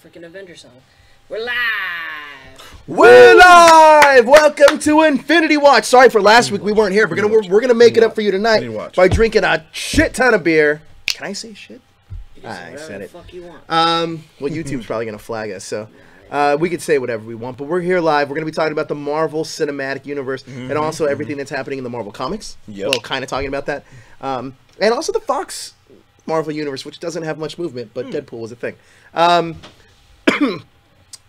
freaking Avenger song. We're live. We're live. Welcome to Infinity Watch. Sorry for last week we weren't here. We're gonna make it up for you tonight by drinking a shit ton of beer. Can I say shit? I said it. Fuck you want. Well, YouTube's probably gonna flag us, so we could say whatever we want. But we're here live. We're gonna be talking about the Marvel Cinematic Universe and also everything that's happening in the Marvel comics. Well, kind of talking about that, and also the Fox Marvel Universe, which doesn't have much movement, but Deadpool was a thing.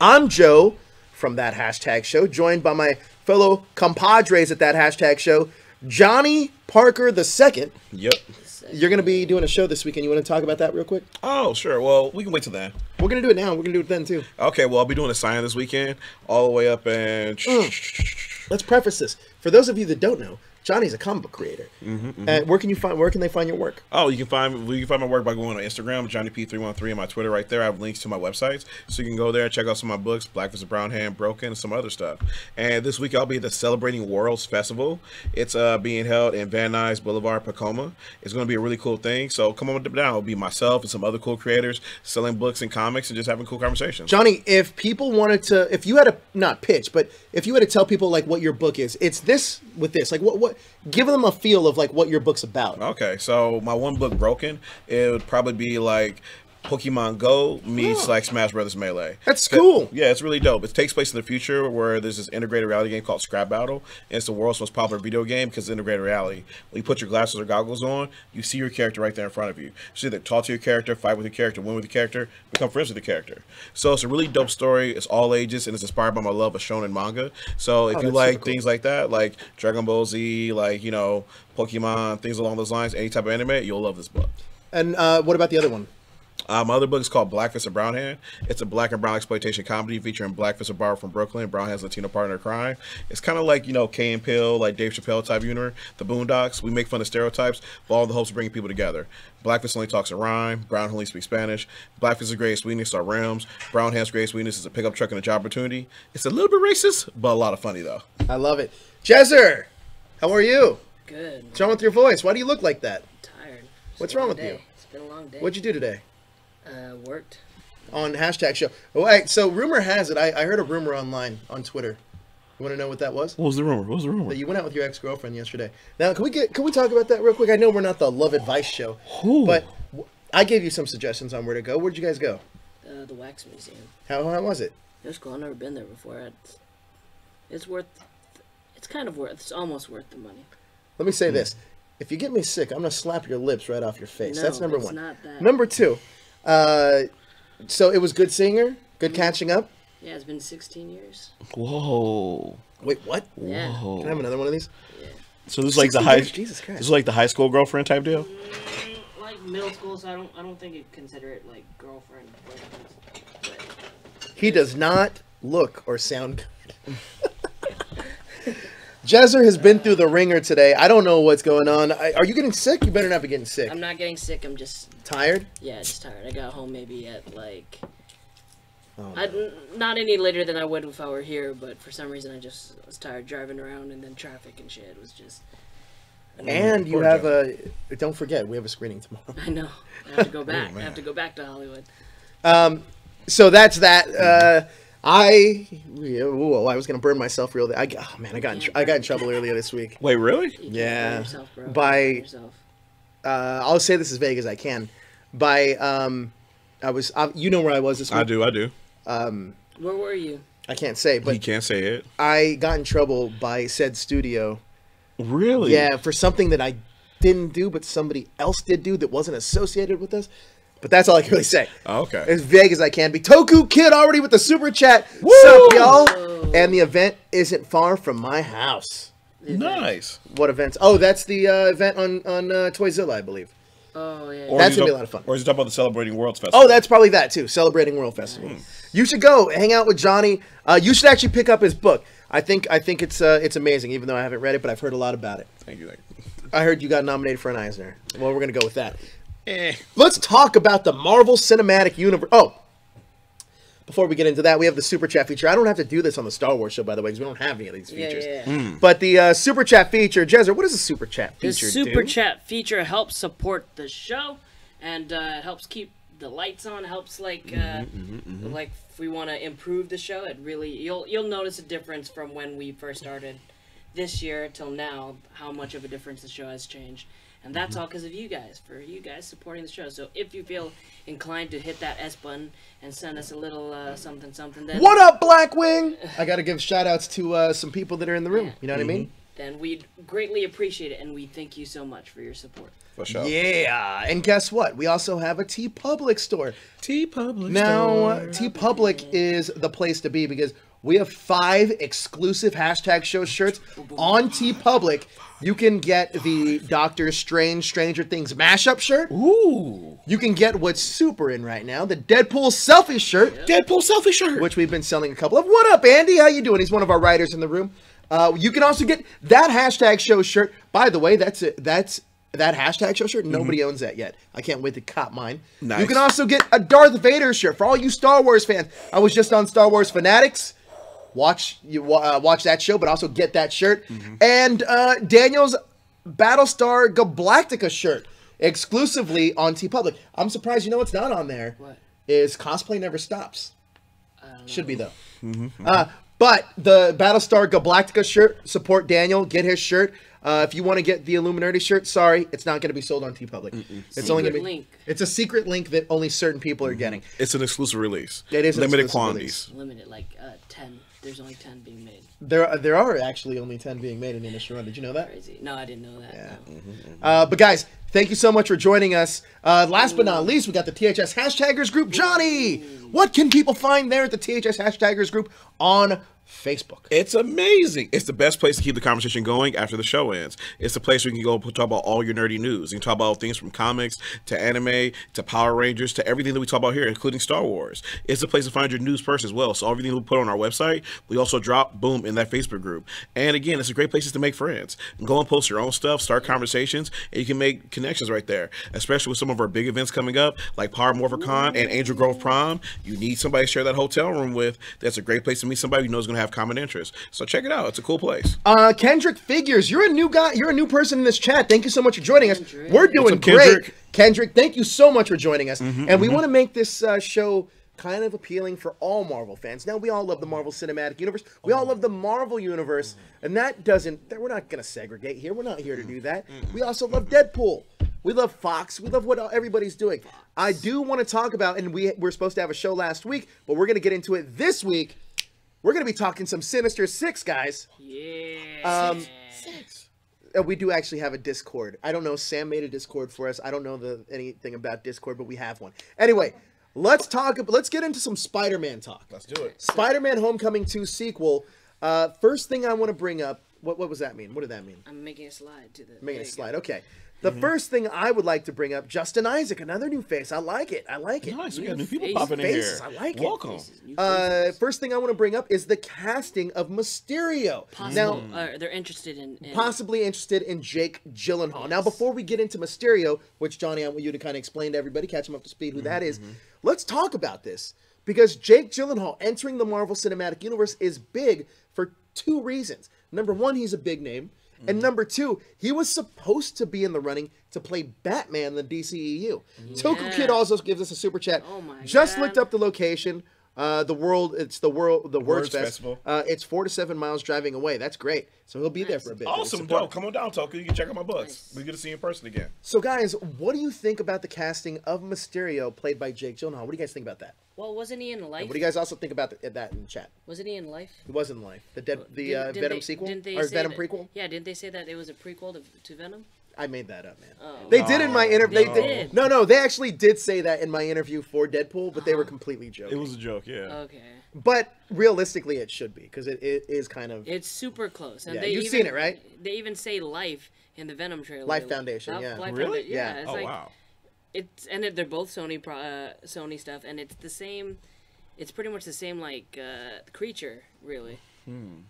I'm Joe from that hashtag show, joined by my fellow compadres at that hashtag show, Johnny Parker II. Yep. You're going to be doing a show this weekend. You want to talk about that real quick? Oh, sure. Well, we can wait till then. We're going to do it now. We're going to do it then, too. Okay, well, I'll be doing a sign this weekend, all the way up and... Let's preface this. For those of you that don't know, Johnny's a comic book creator. Where can they find your work? Oh, you can find my work by going on Instagram, JohnnyP313, and my Twitter right there. I have links to my websites, so you can go there and check out some of my books, Black vs. Brown Hand, Broken, and some other stuff. And this week I'll be at the Celebrating Worlds Festival. It's being held in Van Nuys Boulevard, Tacoma. It's going to be a really cool thing, so come on down. It'll be myself and some other cool creators selling books and comics and just having cool conversations. Johnny, if people wanted to, if you had to, not pitch, but if you had to tell people like what your book is, it's this with this, like what give them a feel of like what your book's about. Okay, so my one book, Broken, it would probably be like Pokemon Go meets like Smash Brothers Melee. That's cool. Yeah, it's really dope. It takes place in the future where there's this integrated reality game called Scrap Battle, and it's the world's most popular video game because it's integrated reality. When you put your glasses or goggles on, you see your character right there in front of you. So either talk to your character, fight with your character, win with your character, become friends with the character. So it's a really dope story. It's all ages, and it's inspired by my love of shonen manga. So if you like things like that, like Dragon Ball Z, like, you know, Pokemon, things along those lines, any type of anime, you'll love this book. And what about the other one? My other book is called Black vs. Brown Hand. It's a black and brown exploitation comedy featuring Black vs. Barber from Brooklyn, Brown Hand's Latino partner in crime. It's kind of like, you know, Kay and Peele, like Dave Chappelle type humor. The Boondocks, we make fun of stereotypes, but all in the hopes of bringing people together. Black vs. only talks in rhyme, Brown only speaks Spanish. Black vs. greatest weakness are rims. Brown Hand's greatest weakness is a pickup truck and a job opportunity. It's a little bit racist, but a lot of funny though. I love it. Jezzer, how are you? Good. What's wrong with your voice? Why do you look like that? Tired. What's wrong with you? It's been a long day. What'd you do today? Worked. On hashtag show. Oh, wait, so rumor has it, I heard a rumor online on Twitter. You want to know what that was? What was the rumor? What was the rumor? That you went out with your ex-girlfriend yesterday. Now, can we talk about that real quick? I know we're not the love advice show, but I gave you some suggestions on where to go. Where'd you guys go? The Wax Museum. How was it? It was cool. I've never been there before. It's worth. It's kind of worth. It's almost worth the money. Let me say this: if you get me sick, I'm gonna slap your lips right off your face. No, that's number it's one. Not that. Number two. So it was good seeing her, good catching up. Yeah, it's been 16 years. Whoa. Wait, what? Yeah. Whoa. Can I have another one of these? Yeah. So this is like the high. Jesus Christ. This is like the high school girlfriend type deal. Like middle school, so I don't think you'd consider it like girlfriend. But He does not look or sound good. Jezzer has been through the ringer today. I don't know what's going on. Are you getting sick? You better not be getting sick. I'm not getting sick. I'm just tired. Yeah, just tired. I got home maybe at like. Oh, not any later than I would if I were here, but for some reason I just was tired driving around and then traffic and shit. It was just. And you have a. Don't forget, we have a screening tomorrow. I know. I have to go back. I have to go back to Hollywood. So that's that. I was gonna burn myself real. I got in trouble earlier this week. Wait, really? You Yeah. yourself, bro. By I'll say this as vague as I can. By you know where I was this week. I do. Where were you? I can't say, but He can't say it. I got in trouble by said studio. Really? Yeah, for something that I didn't do, but somebody else did do that wasn't associated with us. But that's all I can really say. Oh, okay. As vague as I can be. Toku Kid already with the super chat. Woo! Sup, y'all? And the event isn't far from my house. Nice. What events? Oh, that's the event on Toyzilla, I believe. Oh yeah. Or That's is gonna he be a lot of fun. Or is he talking about the Celebrating Worlds Festival? Oh, that's probably that too. Celebrating World Festival. You should go hang out with Johnny. You should actually pick up his book. I think it's amazing, even though I haven't read it, but I've heard a lot about it. Thank you. I heard you got nominated for an Eisner. Well, we're gonna go with that. Let's talk about the Marvel Cinematic Universe. Oh, before we get into that, we have the Super Chat feature. I don't have to do this on the Star Wars show, by the way, because we don't have any of these features. Yeah. But the Super Chat feature, Jezzer, what does a Super Chat The feature do? Super Chat feature helps support the show, and it helps keep the lights on helps, like like if we want to improve the show, it really you'll notice a difference from when we first started this year till now, how much of a difference the show has changed. And that's all because of you guys, for you guys supporting the show. So if you feel inclined to hit that S button and send us a little something, then... What up, Blackwing? I got to give shout-outs to some people that are in the room. You know what I mean? Then we'd greatly appreciate it, and we thank you so much for your support. For sure. Yeah, and guess what? We also have a TeePublic store. TeePublic Now, TeePublic is the place to be because we have 5 exclusive #show shirts on TeePublic. You can get the Doctor Strange Stranger Things mashup shirt. Ooh. You can get what's super in right now, the Deadpool selfie shirt. Deadpool selfie shirt. Which we've been selling a couple of. What up, Andy? How you doing? He's one of our writers in the room. You can also get that #show shirt. By the way, that's that #show shirt. Nobody owns that yet. I can't wait to cop mine. Nice. You can also get a Darth Vader shirt for all you Star Wars fans. I was just on Star Wars Fanatics. Watch that show, but also get that shirt. And Daniel's Battlestar Galactica shirt exclusively on TeePublic. I'm surprised you know what's not on there. What? Is Cosplay Never Stops. Should be though. But the Battlestar Galactica shirt, support Daniel, get his shirt. If you want to get the Illuminati shirt, sorry, it's not going to be sold on TeePublic. It's only going to be link. It's a secret link that only certain people are getting. It's an exclusive release. It is limited exclusive quantities. release. Limited, like 10. There's only 10 being made. There are actually only 10 being made in the initial run. Did you know that? Crazy. No, I didn't know that. Yeah. No. But guys, thank you so much for joining us. Last but not least, we got the THS Hashtaggers group. Johnny, what can people find there at the THS Hashtaggers group on Facebook? It's amazing. It's the best place to keep the conversation going after the show ends. It's the place where you can go talk about all your nerdy news. You can talk about things from comics to anime to Power Rangers to everything that we talk about here, including Star Wars. It's a place to find your news first as well. So everything we put on our website, we also drop, boom, in that Facebook group. And again, it's a great place to make friends. Go and post your own stuff, start conversations, and you can make connections right there, especially with some of our big events coming up, like Power MorpherCon and Angel Grove Prom. You need somebody to share that hotel room with. That's a great place to meet somebody you know is going to have common interests. So check it out. It's a cool place. Kendrick Figures, you're a new guy. You're a new person in this chat. Thank you so much for joining us. We're doing What's up, great. Kendrick, thank you so much for joining us. And we want to make this show kind of appealing for all Marvel fans. Now, we all love the Marvel Cinematic Universe. We all love the Marvel Universe. And that doesn't, we're not going to segregate here. We're not here to do that. We also love Deadpool. We love Fox. We love what everybo's doing. I do want to talk about, and we're supposed to have a show last week, but we're going to get into it this week. We're going to be talking some Sinister Six, guys. Yeah. We do actually have a Discord. I don't know. Sam made a Discord for us. I don't know anything about Discord, but we have one. Anyway, let's get into some Spider-Man talk. Let's do it. Spider-Man Homecoming 2 sequel. First thing I want to bring up, what was that mean? What did that mean? I'm making a slide to the... Making a slide, okay. The first thing I would like to bring up, Justin Isaac, another new face. I like it. I like it. Nice. We got new people faces. popping in Faces. here. I like it. Welcome. First thing I want to bring up is the casting of Mysterio. Possible, they're interested in... Possibly interested in Jake Gyllenhaal. Yes. Now, before we get into Mysterio, which, Johnny, I want you to kind of explain to everybody, catch them up to speed who that is, let's talk about this. Because Jake Gyllenhaal entering the Marvel Cinematic Universe is big for 2 reasons. Number 1, he's a big name. And number 2, he was supposed to be in the running to play Batman in the DCEU. Yeah. Toku Kid also gives us a super chat. Oh my Just God. looked up the location. The Words Festival. It's 4 to 7 miles driving away. That's great. So he'll be there for a bit. Awesome, dope. Come on down, Toku. You can check out my books. We get to see you in person again. So, guys, what do you think about the casting of Mysterio, played by Jake Gyllenhaal? What do you guys think about that? Well, wasn't he in Life? What do you guys also think about that in the chat? Wasn't he in Life? He was in Life. The Didn't Venom they- sequel? didn't they Or say Venom that- prequel? Yeah, didn't they say that it was a prequel to Venom? I made that up, man. Oh. They did in my interview. They did. No, they actually did say that in my interview for Deadpool, but they were completely joking. It was a joke, yeah. Okay. But realistically, it should be, because it is kind of... It's super close. And Yeah, they you've even, seen it, right? They even say Life in the Venom trailer. Life Foundation, yeah. Life Really? Foundation, yeah. Yeah. It's Oh, like, wow. they're both Sony stuff, and it's the same. It's pretty much the same, like creature, really.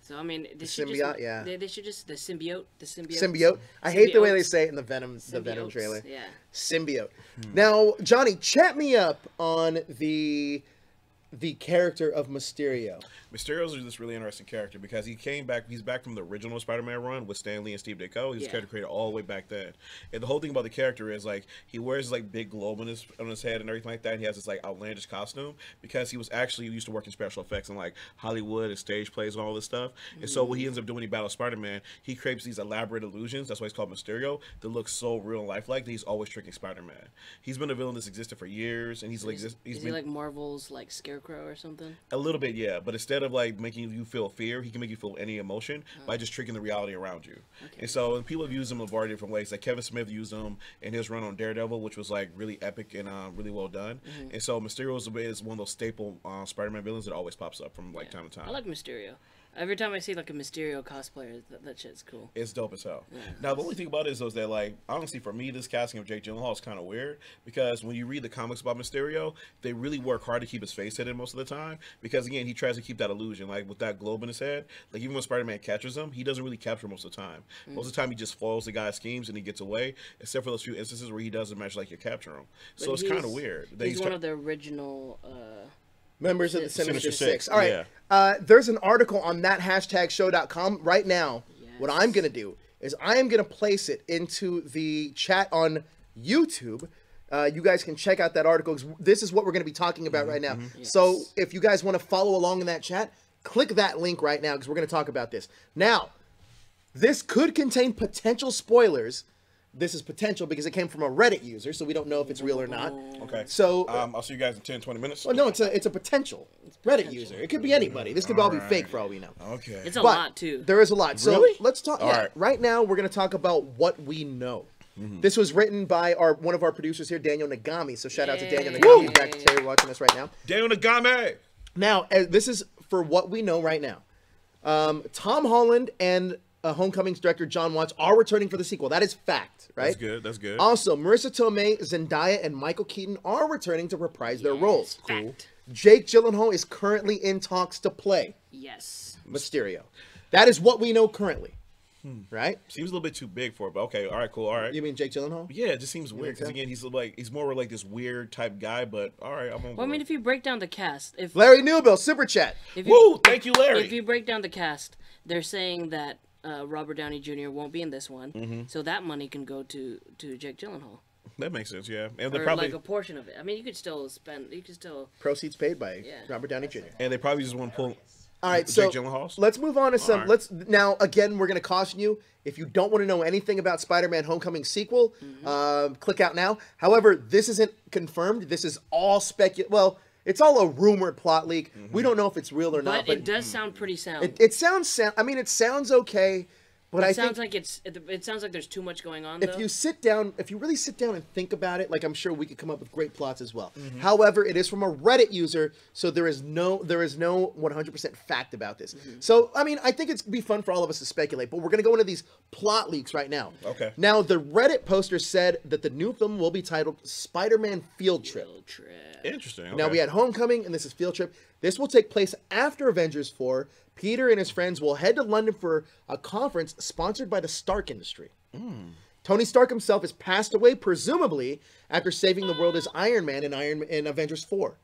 So I mean, they should symbiote, just, yeah. They should just the symbiote. Symbiote. I hate the way they Symbiotes. say it in the Venom Symbiotes, trailer. Yeah. Symbiote. Now, Johnny, chat me up on the the character of Mysterio? Mysterio's this really interesting character because he came back. He's back from the original Spider-Man run with Stan Lee and Steve Ditko. He's a character created all the way back then. And the whole thing about the character is like he wears like big globe on his head and everything like that. And he has this like outlandish costume because he was actually used to work in special effects and like Hollywood and stage plays and all this stuff. And so what he ends up doing when he battles Spider-Man, he creates these elaborate illusions. That's why he's called Mysterio. That look so real and lifelike that he's always tricking Spider-Man. He's been a villain that's existed for years, and he's like is he like Marvel's like Scarecrow or something? A little bit, yeah. But instead of like making you feel fear, he can make you feel any emotion by just tricking the reality around you. Okay. And so people have used him in a variety of different ways. Like Kevin Smith used him in his run on Daredevil, which was like really epic and really well done. And so Mysterio is one of those staple Spider-Man villains that always pops up from like time to time. I like Mysterio. Every time I see like a Mysterio cosplayer, that shit's cool. It's dope as hell. Yeah. Now the only thing about it is that like honestly for me this casting of Jake Gyllenhaal is kind of weird because when you read the comics about Mysterio, they really work hard to keep his face hidden most of the time because again he tries to keep that illusion like with that globe in his head. Like even when Spider-Man catches him, he doesn't really capture most of the time. Most of the time he just foils the guy's schemes and he gets away. Except for those few instances where he doesn't match like you capture him. But so it's kind of weird. He's one of the original. Members of the Sinister Six. All right. Yeah. There's an article on that #show.com right now. Yes. What I'm going to do is I am going to place it into the chat on YouTube. You guys can check out that article. This is what we're going to be talking about right now. Yes. So if you guys want to follow along in that chat, click that link right now because we're going to talk about this. Now, this could contain potential spoilers. This is potential because it came from a Reddit user, so we don't know if it's real or not. Okay. So I'll see you guys in 10, 20 minutes. Well, no, it's a potential Reddit user. It could be anybody. This could all be fake for all we know. Okay. It's a lot too. There is a lot. So really? Let's talk. Yeah, right now we're going to talk about what we know. This was written by one of our producers here, Daniel Nagami. So shout out to Daniel Nagami. He's back to Terry watching us right now. Daniel Nagami. Now, this is for what we know right now. Tom Holland and Homecoming's director John Watts are returning for the sequel. That is fact, right? That's good. That's good. Also, Marissa Tomei, Zendaya, and Michael Keaton are returning to reprise their roles. Cool. Jake Gyllenhaal is currently in talks to play Mysterio. That is what we know currently. Right? Seems a little bit too big for it, but okay. All right, cool. All right. You mean Jake Gyllenhaal? Yeah, it just seems weird because again, he's more like this weird type guy. But all right, I'm on. Well, I mean, if you break down the cast, Larry Newbill, super chat. Woo! Thank you, Larry. If you break down the cast, they're saying that Robert Downey Jr. won't be in this one, so that money can go to Jake Gyllenhaal. That makes sense, yeah. And or probably like a portion of it. I mean, you could still proceeds paid by Robert Downey Jr. And they probably just want to pull. All right, so Jake Gyllenhaal. Let's move on to some. Now again, we're going to caution you if you don't want to know anything about Spider-Man: Homecoming sequel. Click out now. However, this isn't confirmed. This is all Well, it's all a rumored plot leak. We don't know if it's real or not. But it does sound pretty sound. It sounds. I mean, it sounds okay. But it sounds like it sounds like there's too much going on. If you really sit down and think about it, like I'm sure we could come up with great plots as well. However, it is from a Reddit user, so there is no 100% fact about this. So I mean, I think it's gonna be fun for all of us to speculate, but we're gonna go into these plot leaks right now. Okay. Now the Reddit poster said that the new film will be titled Spider-Man Field Trip. Interesting. Okay. Now we had Homecoming, and this is Field Trip. This will take place after Avengers 4. Peter and his friends will head to London for a conference sponsored by the Stark Industry. Tony Stark himself has passed away, presumably after saving the world as Iron Man in Avengers 4.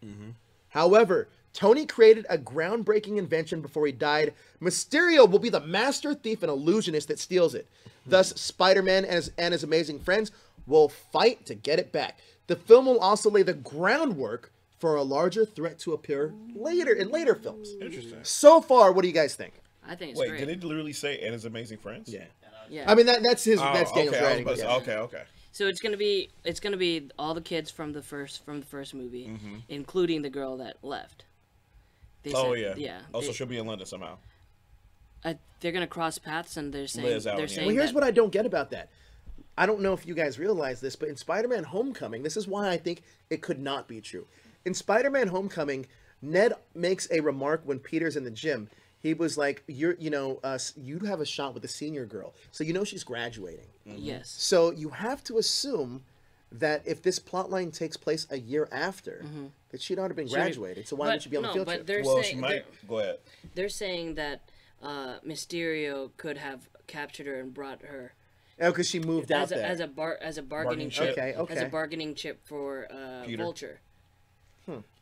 However, Tony created a groundbreaking invention before he died. Mysterio will be the master thief and illusionist that steals it. Thus, Spider-Man and his amazing friends will fight to get it back. The film will also lay the groundwork for a larger threat to appear in later films. Interesting. So far, what do you guys think? I think it's great. Wait, did it literally say "and his amazing friends"? Yeah. I mean that's Daniel's writing. Okay. So it's gonna be all the kids from the first movie, including the girl that left. Oh so she'll be in London somehow. They're gonna cross paths, and they're saying Well, here's what I don't get about that. I don't know if you guys realize this, but in Spider-Man: Homecoming, this is why I think it could not be true. In Spider-Man: Homecoming, Ned makes a remark when Peter's in the gym. He was like, you have a shot with the senior girl. So she's graduating. Yes. So you have to assume that if this plotline takes place a year after, that she'd already been graduated. So why would she be on the field trip? Go ahead. They're saying that Mysterio could have captured her and brought her. Oh, because she moved out there. As a bargaining chip. Okay. As a bargaining chip for Vulture.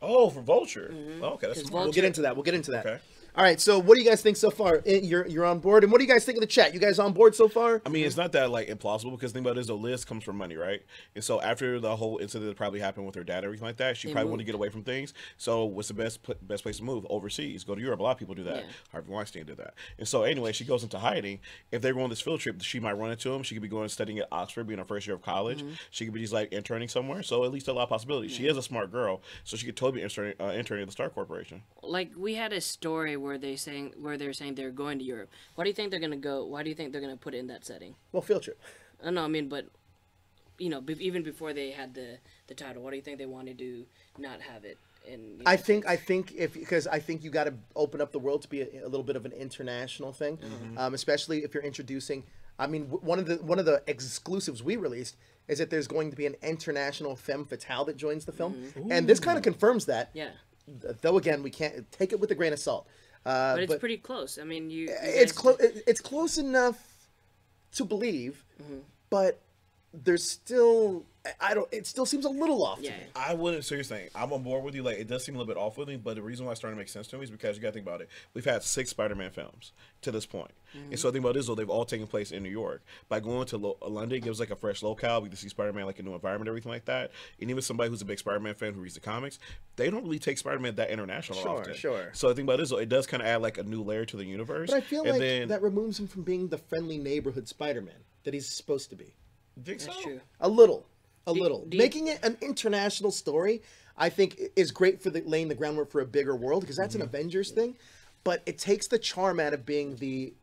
Oh, for Vulture. Oh, okay, that's Vulture- We'll get into that. We'll get into that. Okay. All right. So, what do you guys think so far? You're on board, and what do you guys think of the chat? You guys on board so far? I mean, it's not that like implausible because the thing about it is, though, Liz comes from money, right? And so after the whole incident that probably happened with her dad and everything like that, she probably wanted to get away from things. So what's the best place to move? Overseas, go to Europe. A lot of people do that. Yeah. Harvey Weinstein did that. And so anyway, she goes into hiding. If they go on this field trip, she might run into him. She could be going and studying at Oxford, being her first year of college. She could be just like interning somewhere. So at least a lot of possibilities. She is a smart girl, so she could totally be interning at the Star Corporation. Like we had a story where they're saying they're going to Europe. Why do you think they're gonna go? Why do you think they're gonna put it in that setting? Well, field trip. No, I mean, but even before they had the title, why do you think they wanted to not have it in? I think because I think you got to open up the world to be a little bit of an international thing, especially if you're introducing. I mean, one of the exclusives we released is that there's going to be an international femme fatale that joins the film, and this kind of confirms that. Yeah. Though again, we can't take it with a grain of salt. But it's pretty close. I mean, it's close. It's close enough to believe, but there's still. It still seems a little off to me. I wouldn't. So you're saying I'm on board with you. Like it does seem a little bit off with me, but the reason why it's starting to make sense to me is because you got to think about it. We've had 6 Spider-Man films to this point, and so the thing about it is, though, they've all taken place in New York. By going to London, it gives like a fresh locale. We can see Spider-Man like a new environment, everything like that. And even somebody who's a big Spider-Man fan who reads the comics, they don't really take Spider-Man that international often. Sure. So the thing about it is, though, it does kind of add like a new layer to the universe. But I feel like that removes him from being the friendly neighborhood Spider-Man that he's supposed to be. Think That's so? true. A little. Making it an international story, I think, is great for laying the groundwork for a bigger world because that's an Avengers thing, but it takes the charm out of being the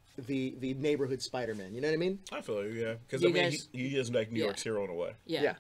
neighborhood Spider-Man. You know what I mean? I feel you, yeah. Because I mean, he is like New York's hero in a way. Yeah.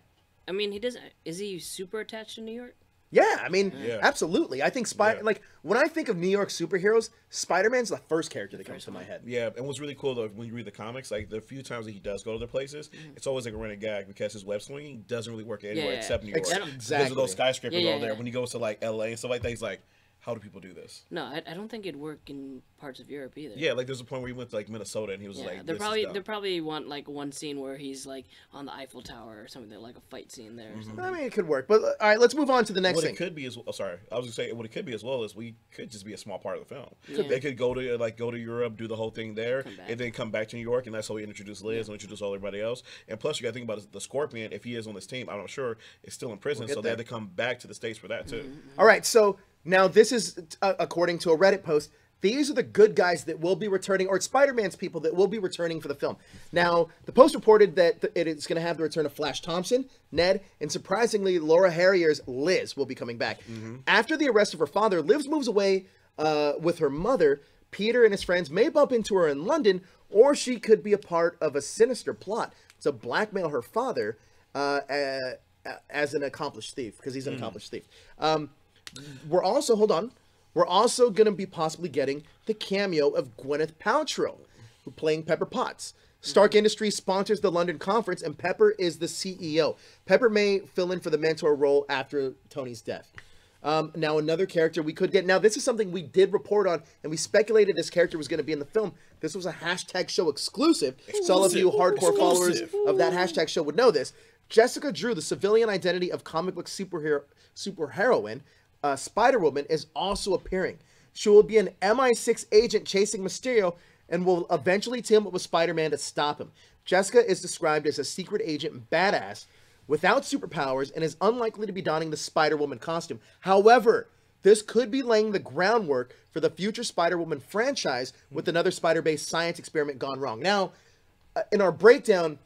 I mean, he doesn't. Is he super attached to New York? Yeah, I mean, absolutely. I think like when I think of New York superheroes, Spider-Man's the first character that comes to my head. Yeah, and what's really cool though, when you read the comics, like the few times that he does go to other places, it's always like a running gag because his web swinging doesn't really work anywhere except New York. Exactly. Because of those skyscrapers all there. When he goes to like LA and stuff like that, he's like, how do people do this? No, I don't think it'd work in parts of Europe either. Yeah, like there's a point where he went to like Minnesota and he was like, they probably want like one scene where he's like on the Eiffel Tower or something, like a fight scene there. Or something. I mean, it could work, but all right, let's move on to the next thing. What it could be is, sorry, I was gonna say what it could be as well is we could just be a small part of the film. Yeah. They could go to Europe, do the whole thing there, and then come back to New York, and that's how we introduce Liz and introduce all everybody else. And plus, you got to think about the Scorpion. If he is on this team, I'm not sure, is still in prison, so they have to come back to the States for that too. All right, so now this is according to a Reddit post. These are the good guys that will be returning, or Spider-Man's people that will be returning for the film. Now, the post reported that it is going to have the return of Flash Thompson, Ned, and surprisingly, Laura Harrier's Liz will be coming back. After the arrest of her father, Liz moves away with her mother. Peter and his friends may bump into her in London, or she could be a part of a sinister plot to blackmail her father as an accomplished thief, because he's an accomplished thief. We're also going to be possibly getting the cameo of Gwyneth Paltrow, who playing Pepper Potts. Stark Industries sponsors the London conference, and Pepper is the CEO. Pepper may fill in for the mentor role after Tony's death. Now, another character we could get. Now, this is something we did report on, and we speculated this character was going to be in the film. This was a hashtag show exclusive. So all of you hardcore followers of that hashtag show would know this. Jessica Drew, the civilian identity of comic book superheroine, Spider-Woman, is also appearing. She will be an MI6 agent chasing Mysterio and will eventually team up with Spider-Man to stop him. Jessica is described as a secret agent badass without superpowers and is unlikely to be donning the Spider-Woman costume. However, this could be laying the groundwork for the future Spider-Woman franchise with another spider-based science experiment gone wrong. Now, in our breakdown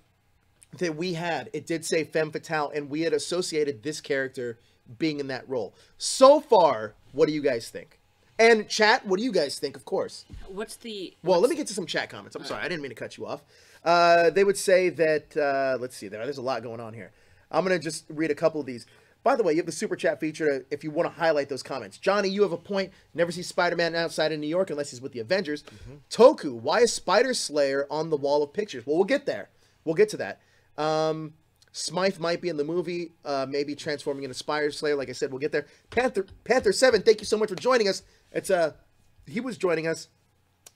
that we had, it did say femme fatale, and we had associated this character being in that role. So far, what do you guys think? And chat, what do you guys think, of course? Let me get to some chat comments. I'm sorry, I didn't mean to cut you off. They would say that, let's see, there's a lot going on here. I'm going to just read a couple of these. By the way, you have the super chat feature if you want to highlight those comments. Johnny, you have a point. Never see Spider-Man outside of New York unless he's with the Avengers. Toku, why is Spider Slayer on the wall of pictures? Well, we'll get there. We'll get to that. Smythe might be in the movie, maybe transforming into Spider Slayer. Like I said, we'll get there. Panther 7, thank you so much for joining us. He was joining us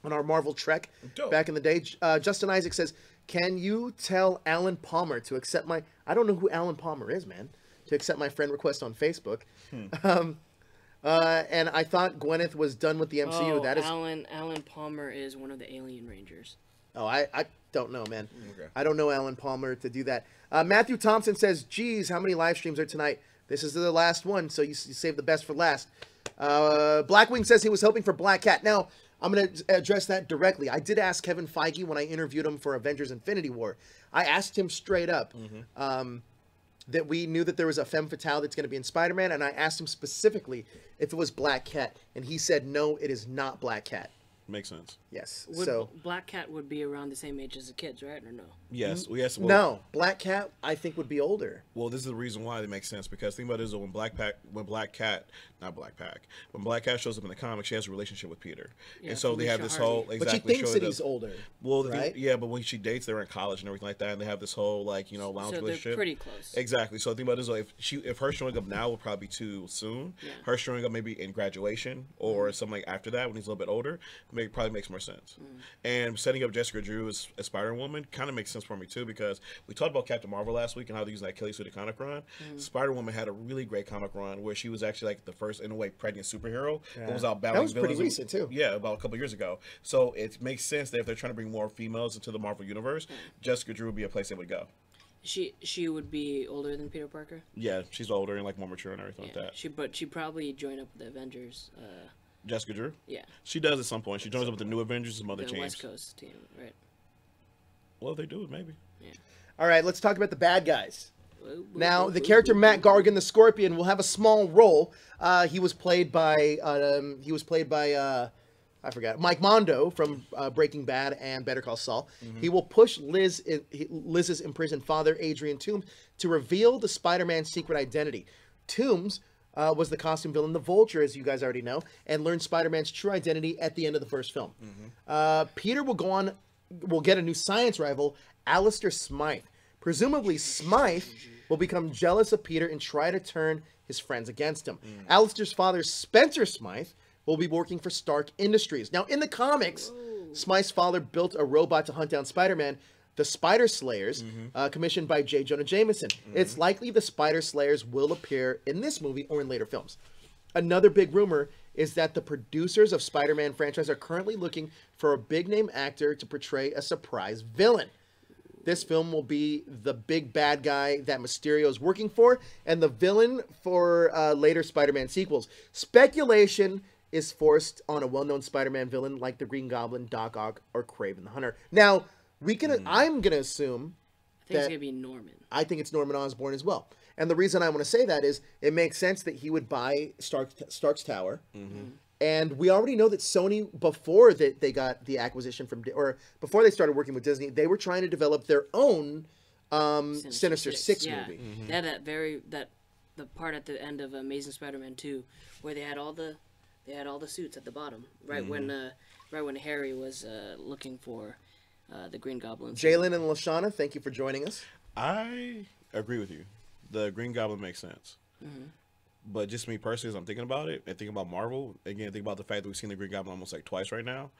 on our Marvel Trek back in the day. Justin Isaac says, can you tell Alan Palmer to accept my... I don't know who Alan Palmer is, man. to accept my friend request on Facebook. And I thought Gwyneth was done with the MCU. Oh, that is Alan Palmer is one of the Alien Rangers. Oh, I don't know, man. Okay. I don't know Alan Palmer to do that. Matthew Thompson says, geez, how many live streams are tonight? This is the last one, so you save the best for last. Blackwing says he was hoping for Black Cat. Now, I'm going to address that directly. I did ask Kevin Feige when I interviewed him for Avengers Infinity War. I asked him straight up that we knew that there was a femme fatale that's going to be in Spider-Man, and I asked him specifically if it was Black Cat, and he said, no, it is not Black Cat. Makes sense. Yes. So Black Cat would be around the same age as the kids, right? Or no? Yes. Yes. Well, no, Black Cat I think would be older. Well, this is the reason why it makes sense, because think about it is that when Black Cat shows up in the comics, she has a relationship with Peter, and so they have this whole but she thinks that he's older. Well, right? but when she dates, they're in college and everything like that, and they have this whole lounge relationship. They're pretty close. Exactly. So think about it is if her showing up now would probably be too soon. Yeah. Her showing up maybe in graduation or something like after that when he's a little bit older, probably makes more sense. And setting up Jessica Drew as a Spider-Woman kind of makes sense for me too, because we talked about Captain Marvel last week and how they used that Achilles through the comic run. Spider-Woman had a really great comic run where she was actually like the first, in a way, pregnant superhero. Yeah. That was out battling villains. That was pretty recent too. Yeah, about a couple years ago. So it makes sense that if they're trying to bring more females into the Marvel universe, Jessica Drew would be a place they would go. She would be older than Peter Parker? Yeah, she's older and like more mature and everything like that. She'd probably join up with the Avengers. Jessica Drew? Yeah. She does at some point. She joins up with the new Avengers and some other the teams. West Coast team, right? Well, if they do it, maybe. Yeah. All right, let's talk about the bad guys. Now, the character Matt Gargan, the Scorpion, will have a small role. He was played by I forgot, Mike Mondo from Breaking Bad and Better Call Saul. He will push Liz's imprisoned father, Adrian Toomes, to reveal the Spider-Man secret identity. Toomes was the costume villain, the Vulture, as you guys already know, and learned Spider-Man's true identity at the end of the first film. Peter will get a new science rival, Alistair Smythe. Presumably, Smythe will become jealous of Peter and try to turn his friends against him. Alistair's father, Spencer Smythe, will be working for Stark Industries. Now, in the comics, Smythe's father built a robot to hunt down Spider-Man, the Spider Slayers, commissioned by J. Jonah Jameson. It's likely the Spider Slayers will appear in this movie or in later films. Another big rumor is that the producers of Spider-Man franchise are currently looking for a big-name actor to portray a surprise villain. This film will be the big bad guy that Mysterio is working for, and the villain for later Spider-Man sequels. Speculation is forced on a well-known Spider-Man villain like the Green Goblin, Doc Ock, or Kraven the Hunter. Now, I'm gonna assume I think it's gonna be Norman. I think it's Norman Osborn as well. And the reason I want to say that is it makes sense that he would buy Stark's Tower. And we already know that Sony, before they got the acquisition or before they started working with Disney, they were trying to develop their own Sinister Six movie. They had the part at the end of Amazing Spider-Man 2 where they had all the suits at the bottom, right when Harry was looking for the Green Goblin. Jalen and Lashana, thank you for joining us. I agree with you. The Green Goblin makes sense. But just me personally, as I'm thinking about it and thinking about Marvel, again, think about the fact that we've seen the Green Goblin almost like twice right now.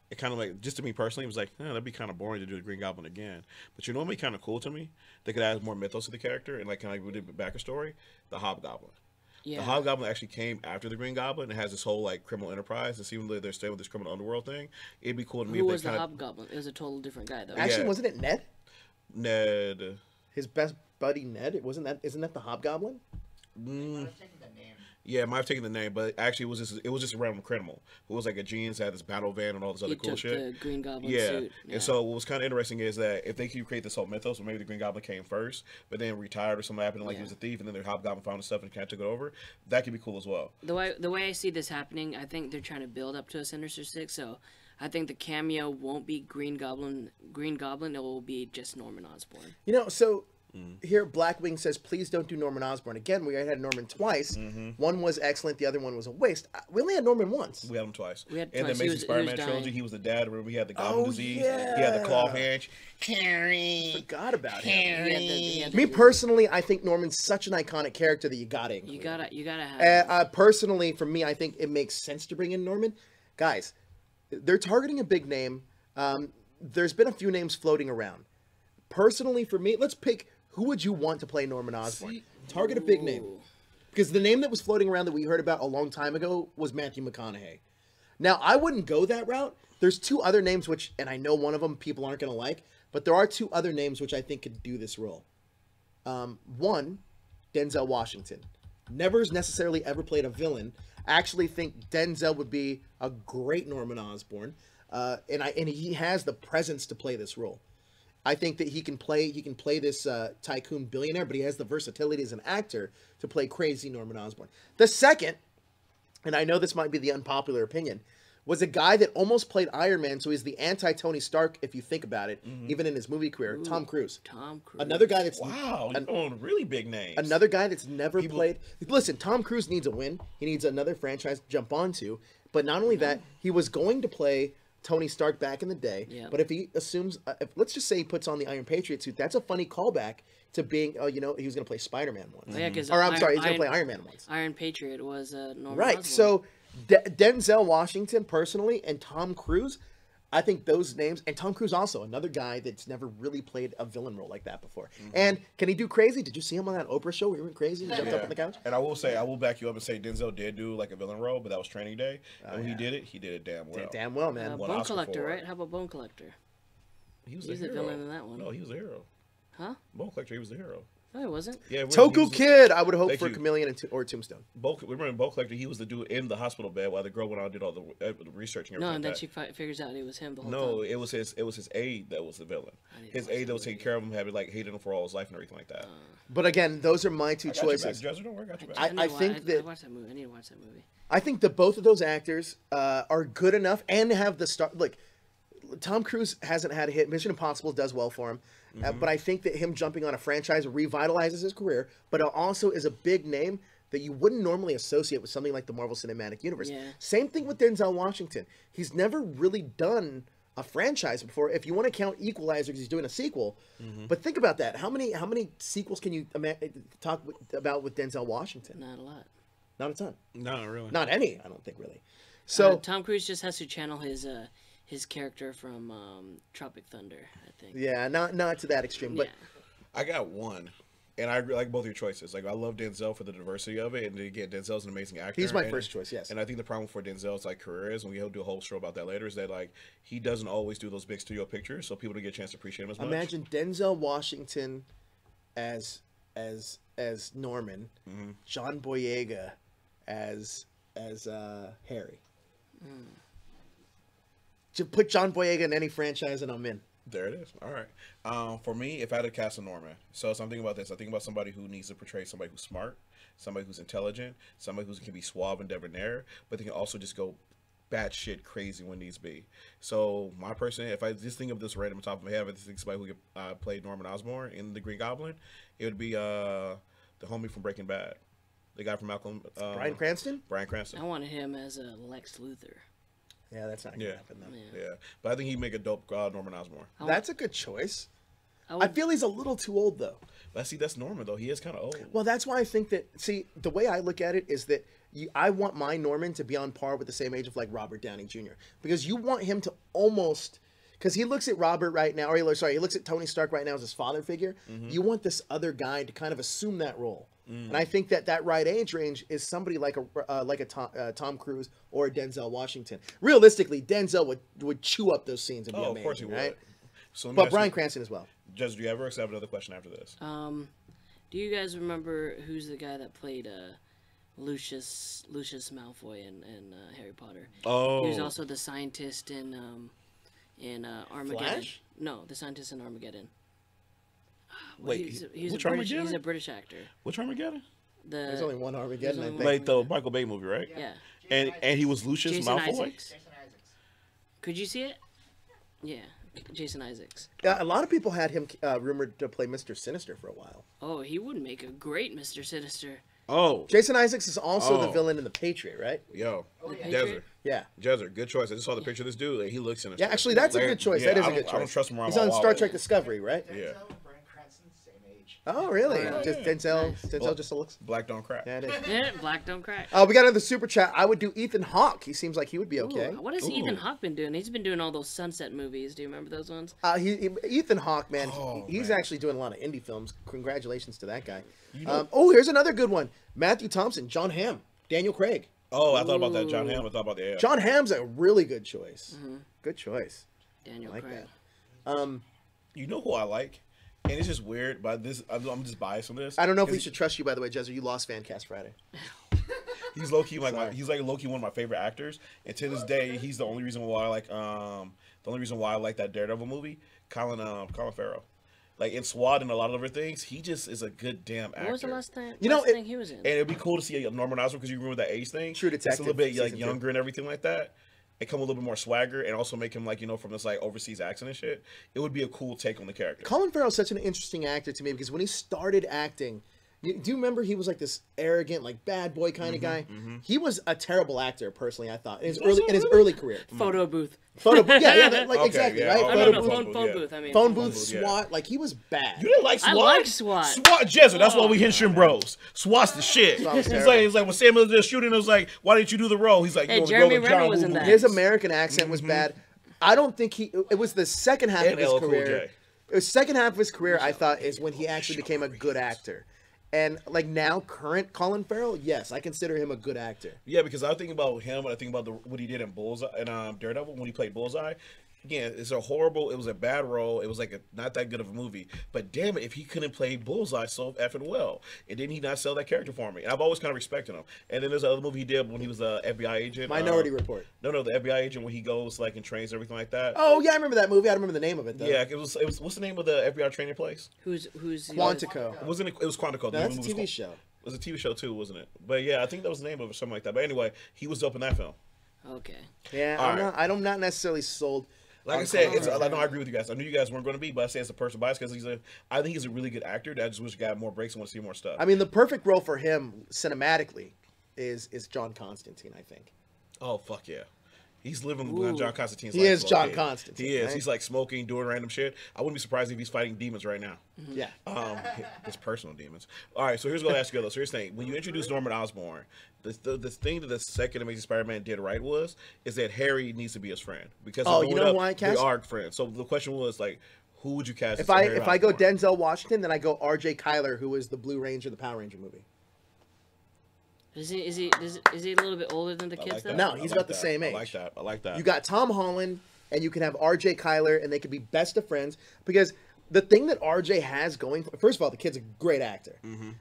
It kind of like, just to me personally, it was like, that'd be kind of boring to do the Green Goblin again. But you know what would be kind of cool to me? They could add more mythos to the character and like kind of like we did back a story. The Hobgoblin. Yeah. The Hobgoblin actually came after the Green Goblin and has this whole like criminal enterprise. And even though they're staying with this criminal underworld thing, it'd be cool to me. Who was the Hobgoblin? It was a total different guy though. Actually, wasn't it Ned? Ned. His best buddy Ned. Isn't that the Hobgoblin? Yeah, it might have taken the name, but actually it was just a random criminal who was like a genius, had this battle van and all this other cool shit. The Green Goblin suit. Yeah. And so what was kind of interesting is that if they could create this whole mythos, where maybe the Green Goblin came first, but then retired or something happened, like he was a thief, and then the Hobgoblin found his stuff and kind of took it over, that could be cool as well. The way I see this happening, I think they're trying to build up to a Sinister Six, so I think the cameo won't be Green Goblin, it will be just Norman Osborn. You know, so here Blackwing says, please don't do Norman Osborn. Again, we already had Norman twice. One was excellent, the other one was a waste. We only had Norman once. We had him twice. And the Amazing Spider-Man trilogy, he was the dad. Remember, he had the Goblin disease. Yeah. He had the claw hand. Harry. Forgot about him. Me personally, I think Norman's such an iconic character that you gotta include. You gotta have personally, for me, I think it makes sense to bring in Norman. Guys, they're targeting a big name. There's been a few names floating around. Personally, for me, let's pick who would you want to play Norman Osborn? Target a big name. Because the name that was floating around that we heard about a long time ago was Matthew McConaughey. Now, I wouldn't go that route. There's two other names which, and I know one of them people aren't going to like, but there are two other names which I think could do this role. One, Denzel Washington. Never's necessarily ever played a villain. I actually think Denzel would be a great Norman Osborn, and he has the presence to play this role. I think that he can play this tycoon billionaire, but he has the versatility as an actor to play crazy Norman Osborn. The second, and I know this might be the unpopular opinion, was a guy that almost played Iron Man, so he's the anti-Tony Stark, if you think about it, even in his movie career, Tom Cruise. Tom Cruise. Another guy that's... Wow, you're going really big names. Another guy that's never played... Listen, Tom Cruise needs a win. He needs another franchise to jump onto. But not only that, he was going to play Tony Stark back in the day. Yeah. But if he assumes... let's just say he puts on the Iron Patriot suit, that's a funny callback to being... Oh, he was going to play Spider-Man once. Oh, yeah, because... Or, I'm sorry, he's going to play Iron Man once. Iron Patriot was Norman Right, Osborn. so... Denzel Washington, personally, and Tom Cruise, I think those names, and Tom Cruise also, another guy that's never really played a villain role like that before. And can he do crazy? Did you see him on that Oprah show where he went crazy and jumped up on the couch? And I will back you up and say Denzel did do like a villain role, but that was Training Day. And when he did it damn well. Damn well, man. Bone Collector, right? How about Bone Collector? He was the villain in that one. No, he was the hero. Huh? Bone Collector, he was the hero. No, it wasn't. Yeah, Toku Kid, I would hope for Chameleon or Tombstone. Remember in Bone Collector, he was the dude in the hospital bed while the girl went out and did all the research and everything. No, and then she figures out it was him the whole time. No, it was his aide that was the villain. His aide that was taking care of him had hated him for all his life and everything like that. But again, those are my two choices. Jezzer, don't worry, I got you back. I think that... I watched that movie. I need to watch that movie. I think that both of those actors are good enough and have the star... Look, Tom Cruise hasn't had a hit. Mission Impossible does well for him. But I think that him jumping on a franchise revitalizes his career, but it also is a big name that you wouldn't normally associate with something like the Marvel Cinematic Universe. Yeah. Same thing with Denzel Washington. He's never really done a franchise before. If you want to count Equalizer because he's doing a sequel, but think about that. How many sequels can you talk about with Denzel Washington? Not a lot. Not a ton. Not really. Not any, I don't think, really. So Tom Cruise just has to channel his character from Tropic Thunder, I think. Yeah, not to that extreme, but I got one, and I like both your choices. Like I love Denzel for the diversity of it, and again, Denzel's an amazing actor. He's my first choice, yes. And I think the problem for Denzel's career is, and we'll do a whole show about that later, is that he doesn't always do those big studio pictures, so people don't get a chance to appreciate him as much. Imagine Denzel Washington as Norman, John Boyega as Harry. Just put John Boyega in any franchise and I'm in. There it is. All right. For me, if I had to cast a Norman, so I'm thinking about this. I think about somebody who needs to portray somebody who's smart, somebody who's intelligent, somebody who can be suave and debonair, but they can also just go batshit crazy when needs be. So my person, if I just think of this right on the top of my head, if I think somebody who could play Norman Osborn in The Green Goblin, it would be the homie from Breaking Bad, the guy from Malcolm. Bryan Cranston. Bryan Cranston. I wanted him as a Lex Luthor. Yeah, that's not gonna happen though. Yeah, but I think he'd make a dope Norman Osborn. That's a good choice. I feel he's a little too old though. But see, that's Norman though. He is kind of old. Well, that's why I think that. See, the way I look at it is that I want my Norman to be on par with the same age of like Robert Downey Jr. Because you want him to almost, because he looks at Robert right now, or he looks at Tony Stark right now as his father figure. You want this other guy to kind of assume that role. And I think that right age range is somebody like a Tom Cruise or a Denzel Washington. Realistically, Denzel would chew up those scenes and be amazing. Of course he would. Right? So but Bryan Cranston as well. Jez, do you ever have another question after this? Do you guys remember who's the guy that played Lucius Malfoy in Harry Potter? Oh, he was also the scientist in Armageddon. Flash? No, the scientist in Armageddon. Wait, he's a British actor. Which Armageddon? There's only one Armageddon, I think. Like the Michael Bay movie, right? Yeah. And he was Lucius Jason Malfoy? Isaacs. Could you see it? Yeah, Jason Isaacs. A lot of people had him rumored to play Mr. Sinister for a while. Oh, he would make a great Mr. Sinister. Oh. Jason Isaacs is also the villain in The Patriot, right? Yo. Jezzer. Yeah. Jezzer, good choice. I just saw the picture of this dude. He looks sinister. Yeah, actually, that's a good choice. That is a good choice. I don't trust him around. He's on Star Trek Discovery, right? Yeah. Bryan Cranston, same age. Oh, really? Oh, Just yeah. Denzel. Nice. Denzel just looks. Black don't crack. Yeah, it is. Yeah, black don't crack. We got another super chat. I would do Ethan Hawke. He seems like he would be okay. Ooh, what has Ethan Hawke been doing? He's been doing all those Sunset movies. Do you remember those ones? Ethan Hawke, man, he's man. actually doing a lot of indie films. Congratulations to that guy. You know- Here's another good one. Matthew Thompson, John Hamm, Daniel Craig. Oh, I thought about that. John Hamm. I thought about the air. John Hamm's a really good choice. Good choice. Daniel I like Craig. that. You know who I like? And it's just weird, but I'm just biased on this. I don't know if we should trust you, by the way, Jezzer. You lost Fancast Friday. He's low key he's like low key one of my favorite actors, and to this day, he's the only reason why I like that Daredevil movie. Colin Farrell, like in SWAT and a lot of other things, he just is a good damn actor. What was the last thing? Thing he was in? And it'd be cool to see a Norman Osborn because you remember that age thing. True Detective. It's a little bit like season younger 2. and everything like that. It come with a little bit more swagger and also make him like from this like overseas accent and shit. It would be a cool take on the character. Colin Farrell's such an interesting actor to me because when he started acting, do you remember he was like this arrogant, like bad boy kind of guy? He was a terrible actor, personally. I thought in his early career. Photo booth. Exactly, yeah. right. Oh, Photo no, booth. phone booth. I mean, Phone booth, yeah. SWAT, like he was bad. You didn't like SWAT? I like SWAT. SWAT, Jezzer. That's why we Henshin Bros. SWAT's the shit. SWAT was It's terrible. like when Samuel was shooting, it was like, why didn't you do the role? He's like, Hey, you know, Jeremy go with Renner John was in Woo. that. His American accent was bad. I don't think it was the second half And of his LL Cool career. J. The second half of his career, I thought, is when he actually became a good actor. And like now, current Colin Farrell, yes, I consider him a good actor. Yeah, because I think about him and I think about what he did in Bullseye and Daredevil when he played Bullseye. Again, it was a bad role. It was like not that good of a movie. But damn it, if he couldn't play Bullseye so effing well, and didn't he not sell that character for me? And I've always kind of respected him. And then there's another movie he did when he was the FBI agent. Minority Report. No, the FBI agent when he goes like and trains everything like that. Oh yeah, I remember that movie. I don't remember the name of it though. Yeah, it was. What's the name of the FBI training place? Who's Quantico. It was Quantico. No, The that's a movie TV was show. It was a TV show too, wasn't it? But yeah, I think that was the name of it, or something like that. But anyway, he was dope in that film. Okay. Yeah, I'm not necessarily sold. Like I said, I know I agree with you guys. I knew you guys weren't going to be, but I say it's a personal bias because I think he's a really good actor. I just wish he got more breaks and want to see more stuff. I mean, the perfect role for him cinematically is John Constantine, I think. Oh fuck yeah, he's living John Constantine's life. He is low John key. Constantine. He is. Right? He's like smoking, doing random shit. I wouldn't be surprised if he's fighting demons right now. Yeah. His personal demons. All right, so here's what I ask you though. So here's the thing: when you introduce Norman Osborn, the thing that the second Amazing Spider-Man did right is that Harry needs to be his friend because you know who I cast? They are friends. So the question was like, who would you cast? If I go Denzel Washington, then I go R.J. Kyler, who is the Blue Ranger, the Power Ranger movie. Is he a little bit older than the kids though? No, he's about the same age. I like that. You got Tom Holland, and you can have R.J. Kyler, and they could be best of friends because the thing that R.J. has going, first of all, the kid's a great actor.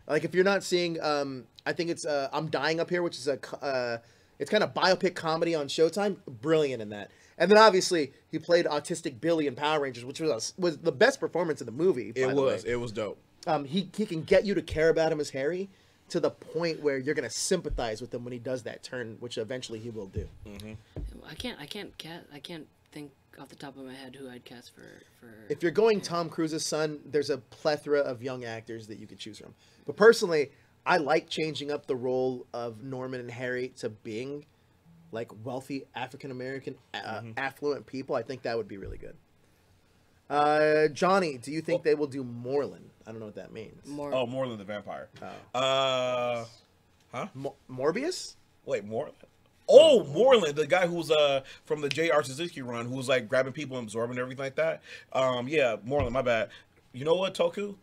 Like if you're not seeing, I think it's I'm Dying Up Here, which is it's kind of biopic comedy on Showtime. Brilliant in that. And then obviously he played autistic Billy in Power Rangers, which was the best performance in the movie. It was dope. He can get you to care about him as Harry to the point where you're gonna sympathize with him when he does that turn, which eventually he will do. I can't think off the top of my head who I'd cast for. If you're going Tom Cruise's son, there's a plethora of young actors that you could choose from. But personally, I like changing up the role of Norman and Harry to being like wealthy African American affluent people. I think that would be really good. Johnny, do you think they will do Moreland? I don't know what that means. Moreland the vampire. Morbius? Wait, Moreland? Oh, Moreland, the guy who's from the J.R. Suzuki run, who's like grabbing people and absorbing everything like that. Yeah, Moreland, my bad. You know what, Toku?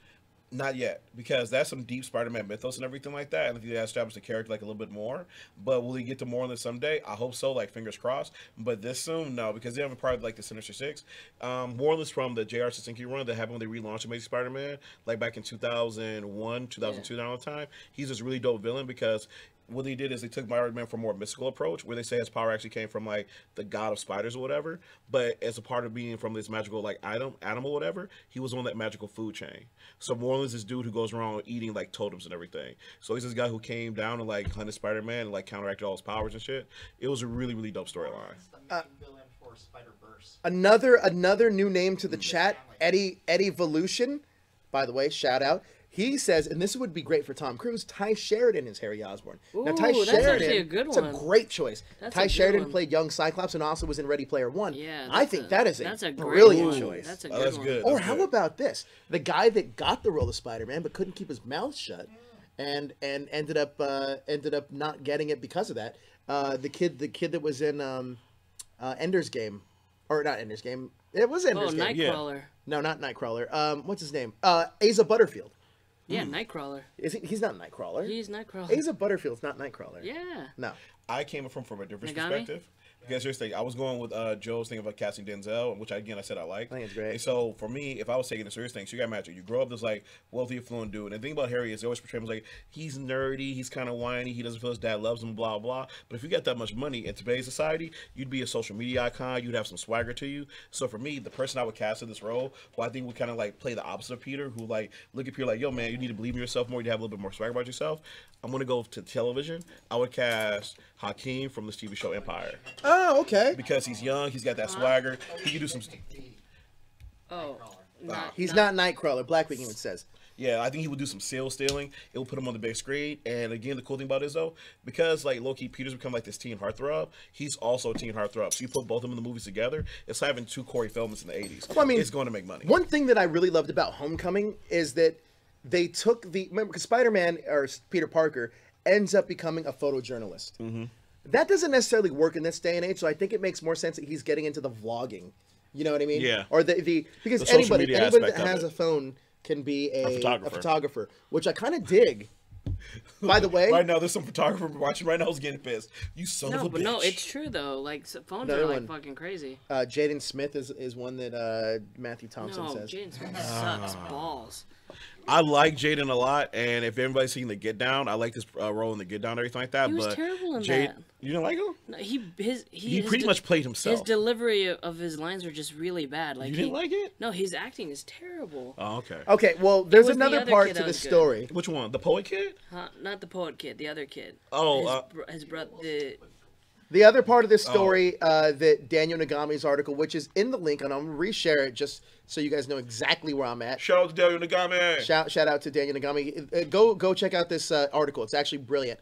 Not yet, because that's some deep Spider-Man mythos and everything like that, and I think they established the character like a little bit more. But will he get to Moreland someday? I hope so, like fingers crossed. But this soon, no, because they haven't part of like the Sinister Six. Moreland's from the J.R. Suzuki run that happened when they relaunched Amazing Spider-Man, like back in 2001, 2002 down the time. He's this really dope villain because what they did is they took Spider-Man for a more mystical approach, where they say his power actually came from like the god of spiders or whatever. But as a part of being from this magical like animal or whatever, he was on that magical food chain. So Moreland's this dude who goes around eating like totems and everything. So he's this guy who came down and like hunted Spider-Man and like counteracted all his powers and shit. It was a really, really dope storyline. Another new name to the chat, Eddie Evolution. By the way, shout out. He says, and this would be great for Tom Cruise, Ty Sheridan is Harry Osborn. Ooh, Now, Ty that's Sheridan, actually a good it's one. a great choice. That's Ty a good Sheridan one. played young Cyclops and also was in Ready Player One. Yeah, I think that's a great brilliant one. choice. That's a Oh, good that's one. good. Or That's how good. about this? The guy that got the role of Spider-Man but couldn't keep his mouth shut, and ended up not getting it because of that. The kid that was in Ender's Game, or not Ender's Game. It was Ender's Game. Nightcrawler. No, not Nightcrawler. What's his name? Asa Butterfield. Yeah, Nightcrawler. Is he? He's not Nightcrawler. He's Nightcrawler. Asa Butterfield's not Nightcrawler. Yeah. No. I came from a different Nagami? perspective. Because here's the thing, I was going with Joe's thing about casting Denzel, which I said I liked. I think it's great. And so for me, if I was taking a serious thing, so you got magic. You grow up this like wealthy, affluent dude. And the thing about Harry is they always portray him as like he's nerdy, he's kind of whiny, he doesn't feel his dad loves him, blah blah. But if you got that much money in today's society, you'd be a social media icon. You'd have some swagger to you. So for me, the person I would cast in this role, who I think would kind of like play the opposite of Peter, who like look at Peter like, yo man, you need to believe in yourself more. You have a little bit more swagger about yourself. I'm gonna go to television. I would cast Hakeem from this TV show Empire. Oh, okay. Because he's young, he's got that swagger. He can do some. Oh. He's not Nightcrawler. Blackwing even says. Yeah, I think he would do some seal stealing. It will put him on the big screen. And again, the cool thing about it is though, because like low-key Peter's become like this teen heartthrob, he's also a teen heartthrob. So you put both of them in the movies together, it's like having two Corey Feldmans in the 80s. Well, I mean, it's going to make money. One thing that I really loved about Homecoming is that they took remember, because Spider-Man or Peter Parker ends up becoming a photojournalist. Mm-hmm. That doesn't necessarily work in this day and age, so I think it makes more sense that he's getting into the vlogging. You know what I mean? Yeah. Or because The social anybody media that aspect of has it. a phone can be a photographer. photographer, which I kind of dig. By the way, right now there's some photographer watching right now who's getting pissed. You son of a bitch. No, but no, it's true though. Like phones Another are like one. fucking crazy. Jaden Smith is one that Matthew Thompson No, says. Jaden Smith sucks balls. I like Jaden a lot, and if everybody's seen the Get Down, I like this role in the Get Down and everything like that. He was but terrible in Jade, that. You didn't like him? No, He his pretty much played himself. His delivery of his lines were just really bad. Like You didn't like it? No, his acting is terrible. Oh, okay. Okay, well, there's was the another other part kid to that the was good. story. Which one? The poet kid? Not the poet kid, the other kid. Oh, his brother. The other part of this story that Daniel Nagami's article, which is in the link, and I'm going to reshare it just so you guys know exactly where I'm at. Shout out to Daniel Nagami. Shout out to Daniel Nagami. Go check out this article. It's actually brilliant.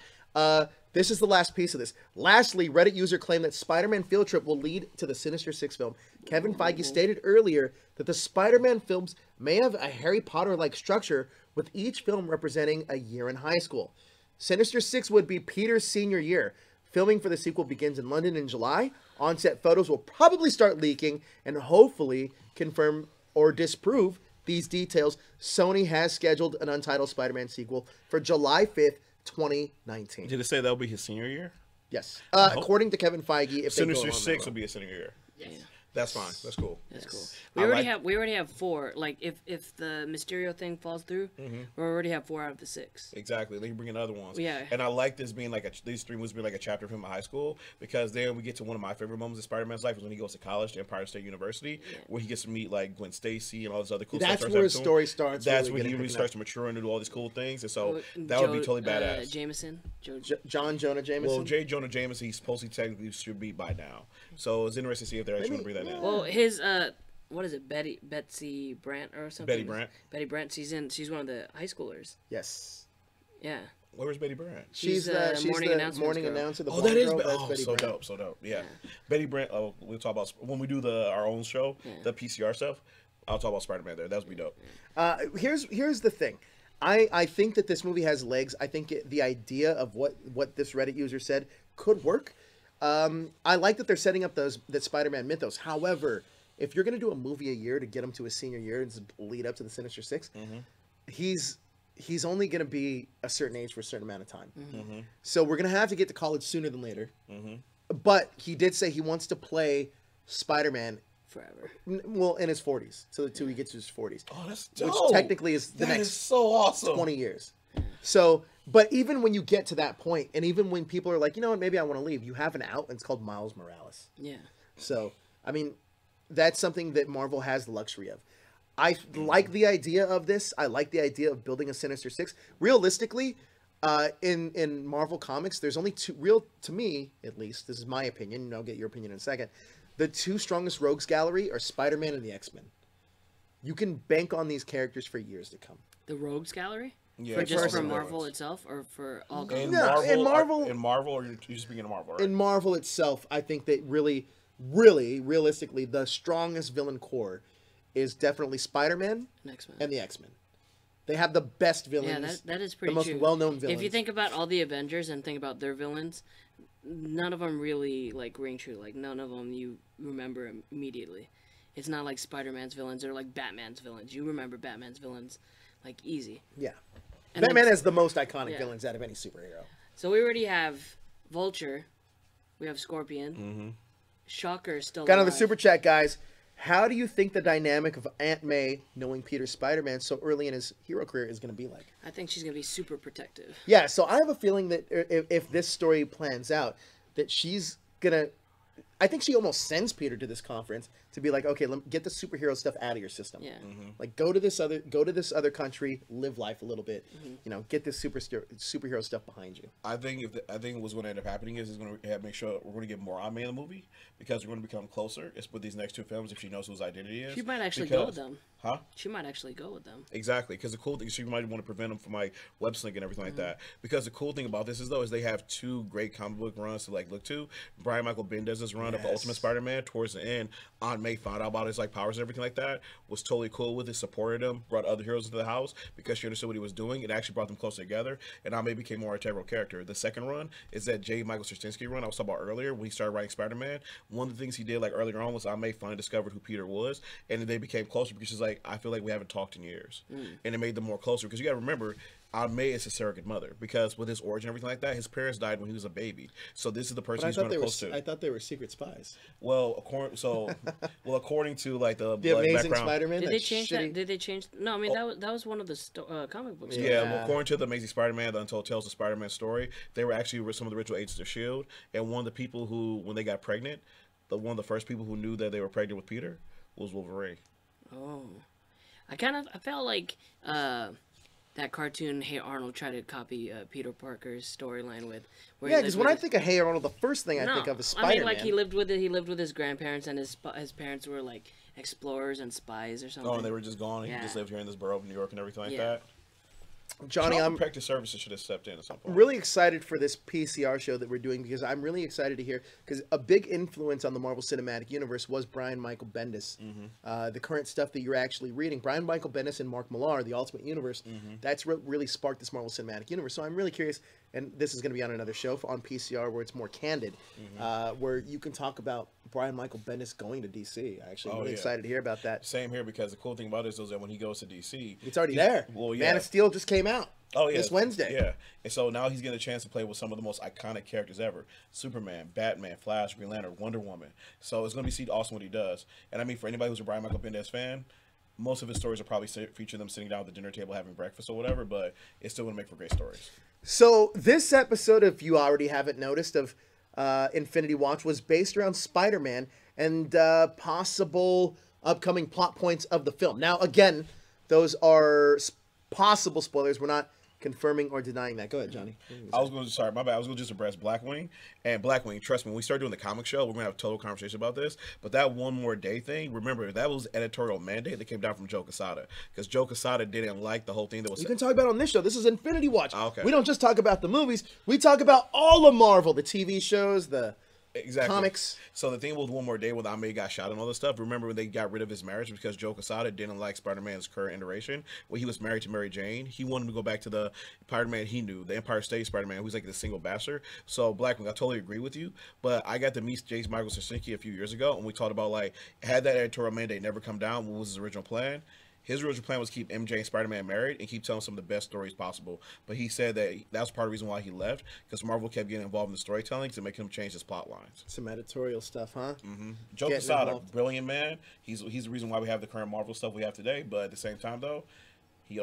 This is the last piece of this. Lastly, Reddit user claimed that Spider-Man Field Trip will lead to the Sinister Six film. Kevin Feige stated earlier that the Spider-Man films may have a Harry Potter-like structure, with each film representing a year in high school. Sinister Six would be Peter's senior year. Filming for the sequel begins in London in July. On-set photos will probably start leaking and hopefully confirm or disprove these details. Sony has scheduled an untitled Spider-Man sequel for July 5th, 2019. Did it say that'll be his senior year? Yes. According to Kevin Feige, if Sinister they go on Six that will be his senior year. Yeah. That's fine. That's cool. That's cool. I We already have 4. Like if the Mysterio thing falls through, we already have 4 out of the 6. Exactly. They can bring in other ones. Yeah. And I like this being like these 3 movies being like a chapter of him in high school, because then we get to one of my favorite moments in Spider-Man's life is when he goes to college to Empire State University, where he gets to meet like Gwen Stacy and all this other cool That's stuff. where his story starts. That's really when he getting really picking starts up. to mature and do all these cool things, and so that Joe, would be totally badass. Jameson. John Jonah Jameson. Well, J. Jonah Jameson, he's supposed to technically should be by now. So it's interesting to see if they're actually going to bring that in. Well, his what is it, Betsy Brandt or something? Betty Brant. Betty Brant. She's one of the high schoolers. Yes. Yeah. Where's Betty Brant? She's the morning announcer. The Oh, that blonde is girl, Betty. that's Oh, Betty so Brant. dope, so dope. Yeah. Betty Brant. Oh, we'll talk about when we do our own show, the PCR stuff. I'll talk about Spider-Man there. That would be dope. Here's the thing. I think that this movie has legs. I think the idea of what this Reddit user said could work. I like that they're setting up that Spider-Man mythos. However, if you're going to do a movie a year to get him to his senior year and lead up to the Sinister Six, he's only going to be a certain age for a certain amount of time. So we're going to have to get to college sooner than later. But he did say he wants to play Spider-Man Forever. well in his 40s, so until he gets to his 40s. Oh, that's dope. Which technically is the That next is so awesome. 20 years. So, but even when you get to that point, and even when people are like, you know what, maybe I want to leave, you have an out, and it's called Miles Morales. Yeah. So, I mean, that's something that Marvel has the luxury of. I like the idea of this. I like the idea of building a Sinister Six. Realistically, in Marvel Comics, there's only to me, at least, this is my opinion, and I'll get your opinion in a second, the 2 strongest rogues gallery are Spider-Man and the X-Men. You can bank on these characters for years to come. the Rogues Gallery? Yeah, For just for First Marvel itself, or for all In comics? Marvel, in Marvel, or you're speaking of Marvel, right? In Marvel itself, I think that really, realistically, the strongest villain core is definitely Spider-Man and the X-Men. They have the best villains. Yeah, that is pretty the most true. well-known villains. If you think about all the Avengers and think about their villains, none of them really like ring true. Like none of them you remember immediately. It's not like Spider-Man's villains or like Batman's villains. You remember Batman's villains like easy. Yeah. And Batman then, has the most iconic villains out of any superhero. So we already have Vulture. We have Scorpion. Mm-hmm. Shocker is still Got alive. on the super chat, guys. How do you think the dynamic of Aunt May knowing Peter's Spider-Man so early in his hero career is going to be like? I think she's going to be super protective. Yeah, so I have a feeling that if this story plans out, that she's going to... I think she almost sends Peter to this conference to be like, okay, get the superhero stuff out of your system. Yeah. Like go to this other country, live life a little bit. You know, get this superhero stuff behind you. I think what's going to end up happening is going to make sure we're going to get more Aunt May in the movie because we're going to become closer. It's with these next two films if she knows who his identity is. She might actually go with them. Huh? She might actually go with them. Exactly, because the cool thing is she might want to prevent them from like web slinging and everything like that. Because the cool thing about this is they have two great comic book runs to like look to. Brian Michael Bendis' run of Ultimate Spider-Man towards the end. Aunt May found out about his like powers and everything like that. Was totally cool with it, supported him, brought other heroes into the house because she understood what he was doing. It actually brought them closer together, and Aunt May became more integral character. The second run is that J. Michael Straczynski run I was talking about earlier when he started writing Spider-Man. One of the things he did like earlier on was Aunt May finally discovered who Peter was, and then they became closer because she's like, I feel like we haven't talked in years, and it made them more closer because you got to remember Aunt May is his surrogate mother because with his origin and everything like that, his parents died when he was a baby. So this is the person he's going close to. I thought they were secret spies. Well, according to like the Amazing background, Spider-Man. Did they change that? Did they change? No, I mean that was one of the comic books. Yeah, well, according to the Amazing Spider-Man, the Untold Tales of Spider-Man story, they were actually some of the original agents of S.H.I.E.L.D. And one of the people who, when they got pregnant, one of the first people who knew that they were pregnant with Peter was Wolverine. Oh, I felt like that cartoon Hey Arnold tried to copy Peter Parker's storyline with. Yeah, because when I think of Hey Arnold, the first thing I think of is Spider-Man. I mean, like he lived with his grandparents, and his parents were like explorers and spies or something. Oh, and they were just gone. And he just lived here in this borough of New York and everything like that. Johnny, I'm Protective Services should have stepped in at some point. Really excited for this PCR show that we're doing because I'm really excited to hear because a big influence on the Marvel Cinematic Universe was Brian Michael Bendis. The current stuff that you're actually reading, Brian Michael Bendis and Mark Millar, the Ultimate Universe, that's what really sparked this Marvel Cinematic Universe. So I'm really curious, and this is going to be on another show on PCR where it's more candid, where you can talk about Brian Michael Bendis going to DC. I'm actually really excited to hear about that. Same here because the cool thing about it is that when he goes to DC, it's already there. Well, yeah. Man of Steel just came out. Oh yeah, this Wednesday. Yeah, and so now he's getting a chance to play with some of the most iconic characters ever: Superman, Batman, Flash, Green Lantern, Wonder Woman. So it's going to be awesome what he does. And I mean, for anybody who's a Brian Michael Bendis fan, most of his stories will probably feature them sitting down at the dinner table having breakfast or whatever. But it's still going to make for great stories. So this episode, if you already haven't noticed, of Infinity Watch was based around Spider-Man and possible upcoming plot points of the film. Now, again, those are possible spoilers. We're not confirming or denying that. Go ahead, Johnny. I was going to just address Blackwing. And Blackwing, trust me, when we start doing the comic show, we're going to have a total conversation about this. But that one more day thing, remember, that was editorial mandate that came down from Joe Quesada. Because Joe Quesada didn't like the whole thing that was... You can talk about it on this show. This is Infinity Watch. Okay. We don't just talk about the movies. We talk about all of Marvel, the TV shows, the... Exactly. Comics. So the thing with One More Day when Aunt May got shot and all this stuff, remember when they got rid of his marriage because Joe Quesada didn't like Spider-Man's current iteration? When he was married to Mary Jane, he wanted to go back to the Spider-Man he knew, the Empire State Spider-Man, who's like the single bastard. So Blackwing, I totally agree with you, but I got to meet J. Michael Straczynski a few years ago, and we talked about, like, had that editorial mandate never come down, what was his original plan? His original plan was to keep MJ and Spider-Man married and keep telling some of the best stories possible. But he said that was part of the reason why he left, because Marvel kept getting involved in the storytelling to make him change his plot lines. Some editorial stuff, huh? Joe Quesada, brilliant man. He's the reason why we have the current Marvel stuff we have today. But at the same time, though, he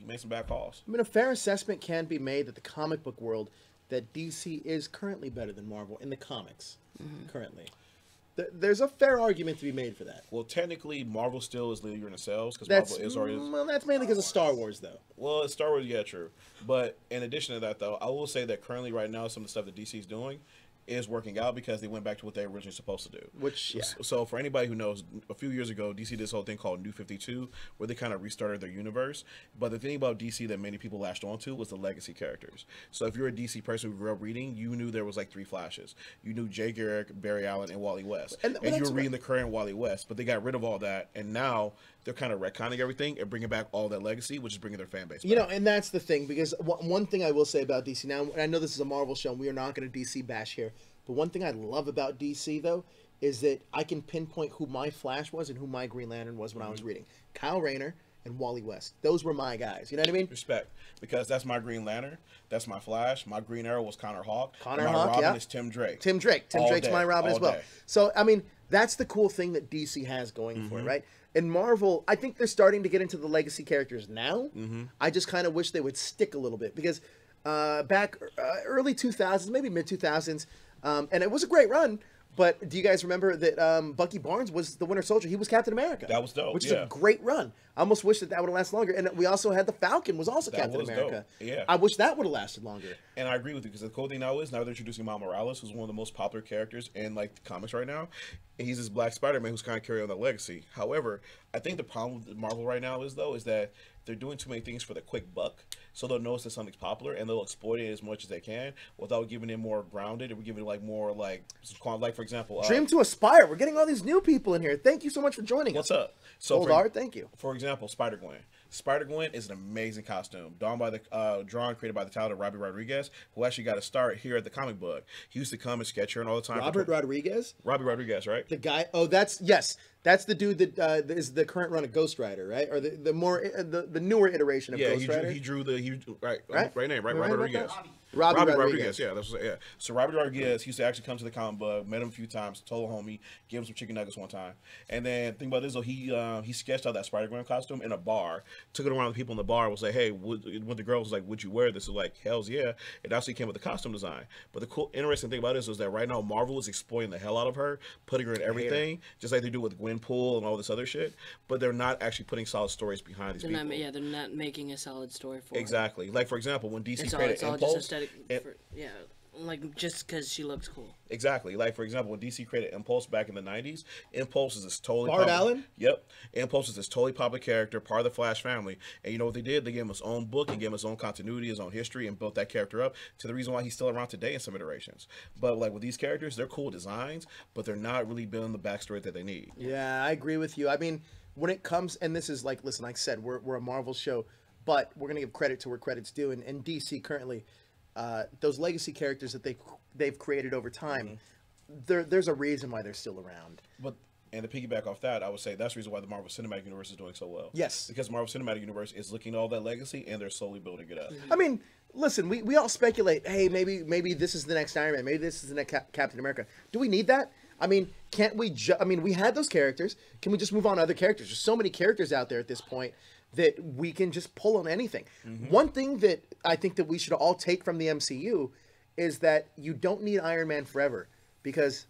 made some bad calls. I mean, a fair assessment can be made that the comic book world, that DC is currently better than Marvel in the comics, currently. There's a fair argument to be made for that. Well, technically, Marvel still is leader in the sales because Marvel is already. Well, that's mainly because of Star Wars, though. Well, it's Star Wars, yeah, true. But in addition to that, though, I will say that currently, right now, some of the stuff that DC is doing is working out because they went back to what they were originally supposed to do. Which, yeah. So for anybody who knows, a few years ago, DC did this whole thing called New 52, where they kind of restarted their universe. But the thing about DC that many people latched onto was the legacy characters. So if you're a DC person who grew up reading, you knew there was like 3 Flashes. You knew Jay Garrick, Barry Allen, and Wally West. And you were reading the current Wally West, but they got rid of all that, and now they're kind of retconning everything and bringing back all that legacy, which is bringing their fan base back. You know, and that's the thing, because one thing I will say about DC, now, I know this is a Marvel show, and we are not going to DC bash here, but one thing I love about DC, though, is that I can pinpoint who my Flash was and who my Green Lantern was when I was reading. Kyle Rayner and Wally West. Those were my guys. You know what I mean? Respect. Because that's my Green Lantern. That's my Flash. My Green Arrow was Connor Hawke. Connor my Hawke, Robin yeah. is Tim Drake. Tim Drake's my Robin as well. Day. So, I mean, that's the cool thing that DC has going for it, right? In Marvel, I think they're starting to get into the legacy characters now. I just kind of wish they would stick a little bit, because back early 2000s, maybe mid 2000s, and it was a great run. But do you guys remember that Bucky Barnes was the Winter Soldier? He was Captain America. That was dope. Which is a great run. I almost wish that would have lasted longer. And we also had the Falcon was also Captain America. Dope. Yeah. I wish that would have lasted longer. And I agree with you, because the cool thing now is, now they're introducing Miles Morales, who's one of the most popular characters in like the comics right now. And he's this Black Spider-Man who's kind of carrying on that legacy. However, I think the problem with Marvel right now is that they're doing too many things for the quick buck. So they'll notice that something's popular and they'll exploit it as much as they can without giving it more grounded, or giving it like more like for example, Dream to Aspire. We're getting all these new people in here. Thank you so much for joining us. What's up? So Old Art, thank you. For example, Spider-Gwen. Spider-Gwen is an amazing costume, drawn, created by the talented Robbie Rodriguez, who actually got a start here at the comic book. He used to come and sketch her and all the time. Rodriguez? Robbie Rodriguez, right? The guy. Oh, that's the dude that is the current run of Ghost Rider, right? Or the newer iteration of Ghost Rider. He drew right name, right? Robbie Rodriguez. Robbie Rodriguez. Yeah. So Robbie Rodriguez, he used to actually come to the comic book, met him a few times, told a homie, gave him some chicken nuggets one time. And then think about this, though, he sketched out that Spider-Gwen costume in a bar, took it around the people in the bar, was like, hey, when the girls was like, would you wear this? Was like, hells yeah. It actually came with the costume design. But the cool, interesting thing about this was that right now Marvel is exploiting the hell out of her, putting her in everything, just like they do with Gwenpool and all this other shit. But they're not actually putting solid stories behind these people. They're not making a solid story for Exactly. her. Like, for example, when DC It's created all Impulse, just aesthetic. Like just because she looks cool. Exactly. Like, for example, when DC created Impulse back in the 90s, Impulse is this totally Bart Allen? Yep. Impulse is this totally popular character, part of the Flash family. And you know what they did? They gave him his own book and gave him his own continuity, his own history, and built that character up to the reason why he's still around today in some iterations. But like with these characters, they're cool designs, but they're not really building the backstory that they need. Yeah, I agree with you. I mean, when it comes, and this is like, listen, like I said, we're a Marvel show, but we're going to give credit to where credit's due. And DC currently, those legacy characters that they've created over time, there's a reason why they're still around. And to piggyback off that, I would say that's the reason why the Marvel Cinematic Universe is doing so well. Yes. Because Marvel Cinematic Universe is looking at all that legacy, and they're slowly building it up. I mean, listen, we all speculate, hey, maybe this is the next Iron Man, maybe this is the next Captain America. Do we need that? I mean, can't we we had those characters. Can we just move on to other characters? There's so many characters out there at this point that we can just pull on anything. One thing that I think that we should all take from the MCU is that you don't need Iron Man forever, because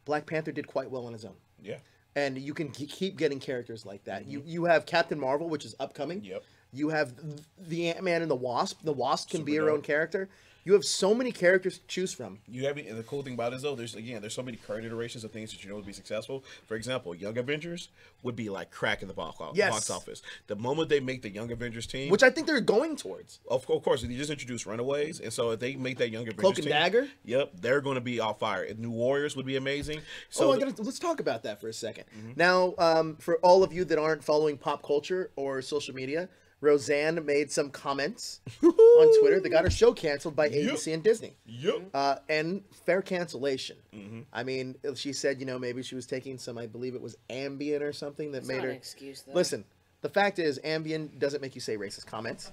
Black Panther did quite well on his own. Yeah. And you can keep getting characters like that. You have Captain Marvel, which is upcoming. Yep. You have the Ant-Man and the Wasp. The Wasp can be her dope. own character. You have so many characters to choose from. And the cool thing about it is, though, there's so many current iterations of things that you know would be successful. For example, Young Avengers would be like crack in the box office. The moment they make the Young Avengers team, Which I think they're going towards. of course, they just introduced Runaways, and so if they make that Young Avengers Cloak and team, Dagger? Yep, they're going to be off fire. And New Warriors would be amazing. So let's talk about that for a second. Now, for all of you that aren't following pop culture or social media, Roseanne made some comments on Twitter that got her show canceled by ABC and Disney. Yep. And fair cancellation. I mean, she said, maybe she was taking some, I believe it was Ambien or something that made her. Not an excuse, though. Listen, the fact is, Ambien doesn't make you say racist comments,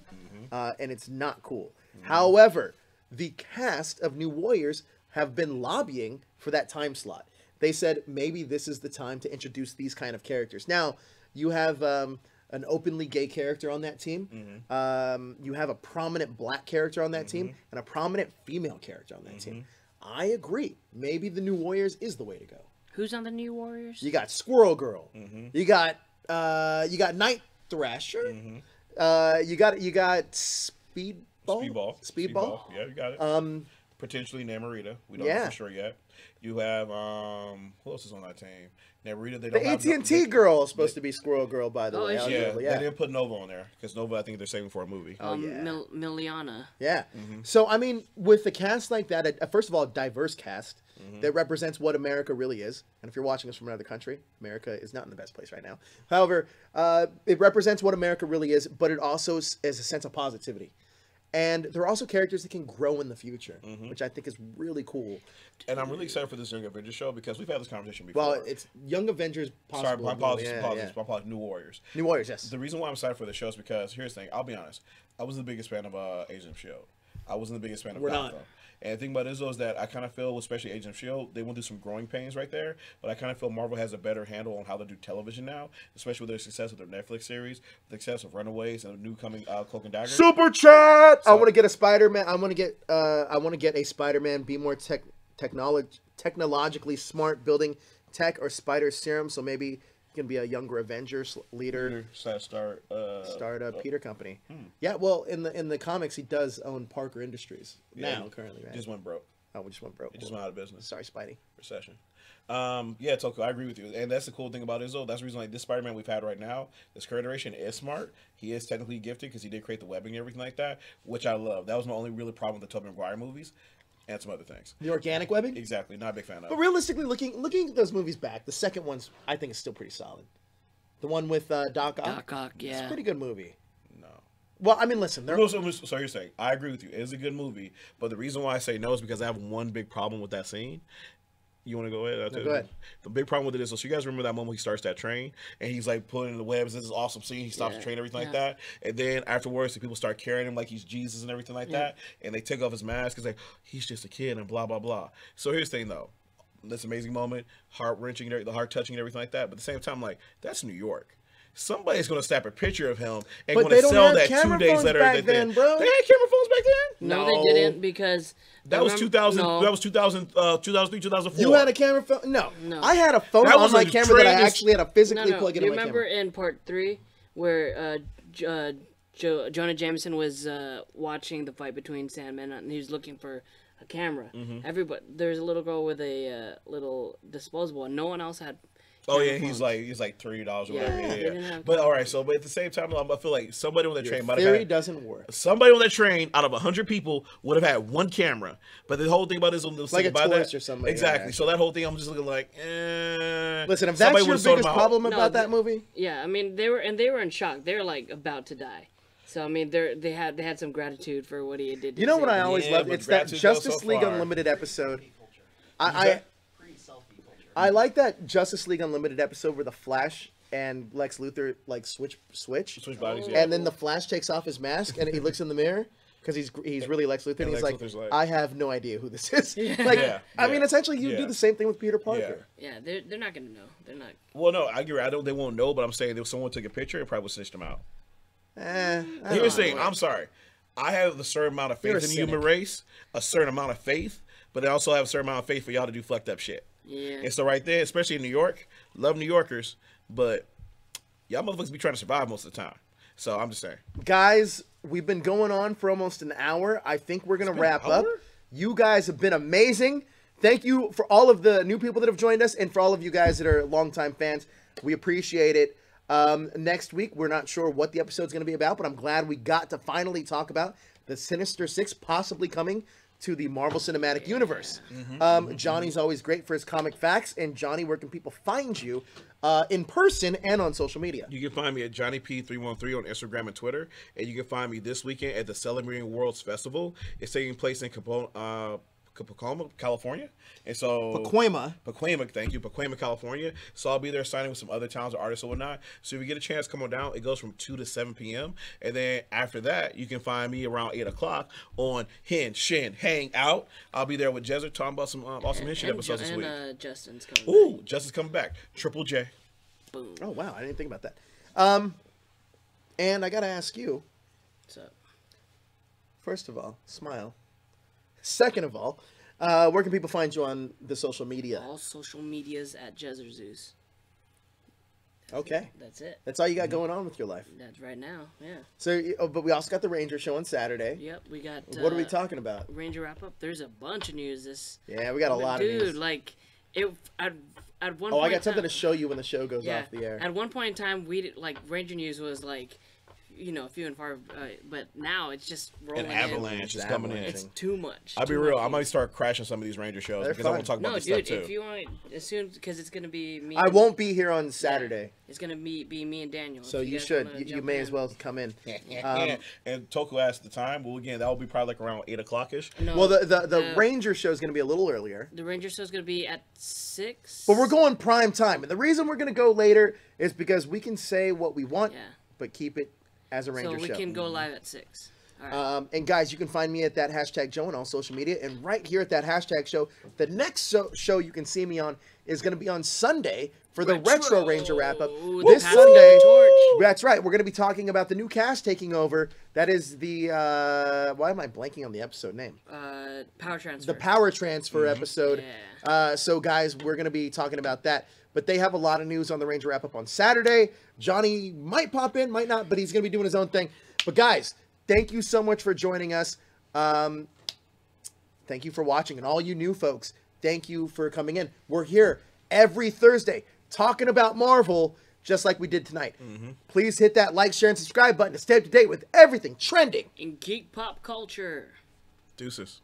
and it's not cool. However, the cast of New Warriors have been lobbying for that time slot. They said maybe this is the time to introduce these kind of characters. Now, you have an openly gay character on that team. You have a prominent black character on that team, and a prominent female character on that team. I agree. Maybe the New Warriors is the way to go. Who's on the New Warriors? You got Squirrel Girl. You got Night Thrasher. You got Speedball. Speedball. Yeah, you got it. Potentially Namorita. We don't know for sure yet. You have who else is on that team? Namorita. They don't have the AT&T girl is supposed to be Squirrel Girl, by the way. Yeah, they didn't put Nova on there because Nova, I think they're saving for a movie. Miliana. Yeah. So I mean, with a cast like that, first of all, a diverse cast that represents what America really is. And if you're watching us from another country, America is not in the best place right now. However, it represents what America really is, but it also is a sense of positivity. And there are also characters that can grow in the future, which I think is really cool. And I'm really excited for this Young Avengers show because we've had this conversation before. Well, it's Young Avengers. Sorry, my apologies. My apologies. New Warriors. New Warriors, yes. The reason why I'm excited for the show is because, here's the thing, I'll be honest. I wasn't the biggest fan of Agent of S.H.I.E.L.D. I wasn't the biggest fan of Gotham. And the thing about it is that I kind of feel, especially Agent of S.H.I.E.L.D., they went through some growing pains right there. But I kind of feel Marvel has a better handle on how to do television now, especially with their success with their Netflix series, the success of Runaways, and the new coming Cloak and Dagger. Super chat! So, I want to get a Spider-Man. I want to get a Spider-Man. Be more technologically smart, building tech or spider serum. So maybe he can be a younger Avengers leader. Start a Peter company. Yeah, well, in the comics, he does own Parker Industries currently. Right? Just went broke. Oh, we just went broke. It just went out of business. Sorry, Spidey. Recession. Yeah, Toko, I agree with you. And that's the cool thing about Izzo. That's the reason, like, this Spider-Man we've had right now, this current iteration is smart. He is technically gifted because he did create the webbing and everything like that, which I love. That was my only really problem with the Tobey Maguire movies and some other things. The organic webbing? Exactly. Not a big fan of. But realistically, looking at those movies back, the second one's, I think, is still pretty solid. The one with Doc Ock? Doc Ock, yeah. It's a pretty good movie. No. Well, I mean, listen. So you're saying, I agree with you. It is a good movie. But the reason why I say no is because I have one big problem with that scene. You want to go ahead? No, go ahead. The big problem with it is, so you guys remember that moment he starts that train and he's like pulling in the webs. This is awesome scene. He stops the train, everything like that. And then afterwards, the people start carrying him like he's Jesus and everything like that. And they take off his mask. It's like, he's just a kid and blah, blah, blah. So here's the thing, though. This amazing moment, heart-wrenching, the heart-touching and everything like that. But at the same time, like, that's New York. Somebody's going to snap a picture of him and going to sell that 2 days later. Back then, bro. They had camera phones back then? No, they didn't, because that was 2000. No. That was 2003, 2004. You had a camera phone? No. I had a phone on my camera that I actually had to physically plug into my camera. You remember in part 3 where Jonah Jameson was watching the fight between Sandman and he was looking for a camera? Everybody, there's a little girl with a little disposable, and no one else had. Oh yeah, he's like $30 or whatever. Yeah. But all right, but at the same time, I feel like somebody on that train might have had. Doesn't work. Somebody on that train out of 100 people would have had one camera. But the whole thing about this, like a tourist or something. Exactly. So that whole thing, I'm just looking like, Listen, if that's your biggest problem about that movie. Yeah, I mean they were in shock. They were like about to die. So I mean they had some gratitude for what he did. You know what I always loved? It's that Justice League Unlimited episode. I like that Justice League Unlimited episode where the Flash and Lex Luthor like switch bodies, and then the Flash takes off his mask and he looks in the mirror because he's really Lex Luthor and he's like, I have no idea who this is. I mean, essentially you do the same thing with Peter Parker. Yeah, they're not gonna know. They're not. Well, no, I agree. They won't know, but I'm saying if someone took a picture, it probably would snitch them out. Here's the thing. I'm sorry. I have a certain amount of faith in the human race, a certain amount of faith, but I also have a certain amount of faith for y'all to do fucked up shit. Yeah. And so right there, especially in New York, love New Yorkers, but y'all motherfuckers be trying to survive most of the time. So I'm just saying. Guys, we've been going on for almost an hour. I think we're going to wrap up. You guys have been amazing. Thank you for all of the new people that have joined us and for all of you guys that are longtime fans. We appreciate it. Next week, we're not sure what the episode's going to be about, but I'm glad we got to finally talk about the Sinister Six possibly coming to the Marvel Cinematic Universe. Johnny's always great for his comic facts. And Johnny, where can people find you in person and on social media? You can find me at JohnnyP313 on Instagram and Twitter. And you can find me this weekend at the Celebrating Worlds Festival. It's taking place in Pacoima, California. And so Pacoima, thank you, Pacoima, California. So I'll be there signing with some other towns or artists or whatnot. So if you get a chance, come on down. It goes from 2 to 7 p.m. And then after that, you can find me around 8 o'clock on Hang Out. I'll be there with Jezzer talking about some awesome Henshin episodes this week. And Justin's coming back. Justin's coming back. Triple J. Boom. Oh, wow. I didn't think about that. And I got to ask you. What's up? First of all, smile. Second of all, where can people find you on the social media? All social medias at Jezzer Zeus. Okay. That's it. That's all you got going on with your life. That's right now. Yeah. So, but we also got the Ranger show on Saturday. Yep. We got. What are we talking about? Ranger wrap up. There's a bunch of news. This. Yeah, we got a lot of news. Dude, like, it. At one. Oh, point I got something to show you when the show goes yeah, off the air. At one point in time, Ranger news was like, few and far, but now it's just rolling An avalanche is coming in. It's too much. I'll be real. I might start crashing some of these Ranger shows because I want to talk about this stuff too. If you want, as soon because it's gonna be me. I won't be here on Saturday. Yeah, it's gonna be me and Daniel. So you should. You may as well come in. And Toku asked the time. Well, again, that will be probably like around 8 o'clock-ish. No, well, the Ranger show is going to be a little earlier. The Ranger show is going to be at 6. But we're going prime time. And the reason we're going to go later is because we can say what we want, but keep it as a Ranger show. So we can go live at 6. All right. And guys, you can find me at that hashtag Joe on all social media. And right here at that hashtag show, the next show you can see me on is going to be on Sunday for the Retro Ranger wrap-up. This Sunday, that's right, we're going to be talking about the new cast taking over. That is the, why am I blanking on the episode name? Power Transfer. The Power Transfer episode. Yeah. So guys, we're going to be talking about that. But they have a lot of news on the Ranger wrap-up on Saturday. Johnny might pop in, might not, but he's going to be doing his own thing. But guys, thank you so much for joining us. Thank you for watching. And all you new folks, thank you for coming in. We're here every Thursday talking about Marvel just like we did tonight. Please hit that like, share, and subscribe button to stay up to date with everything trending in geek pop culture. Deuces.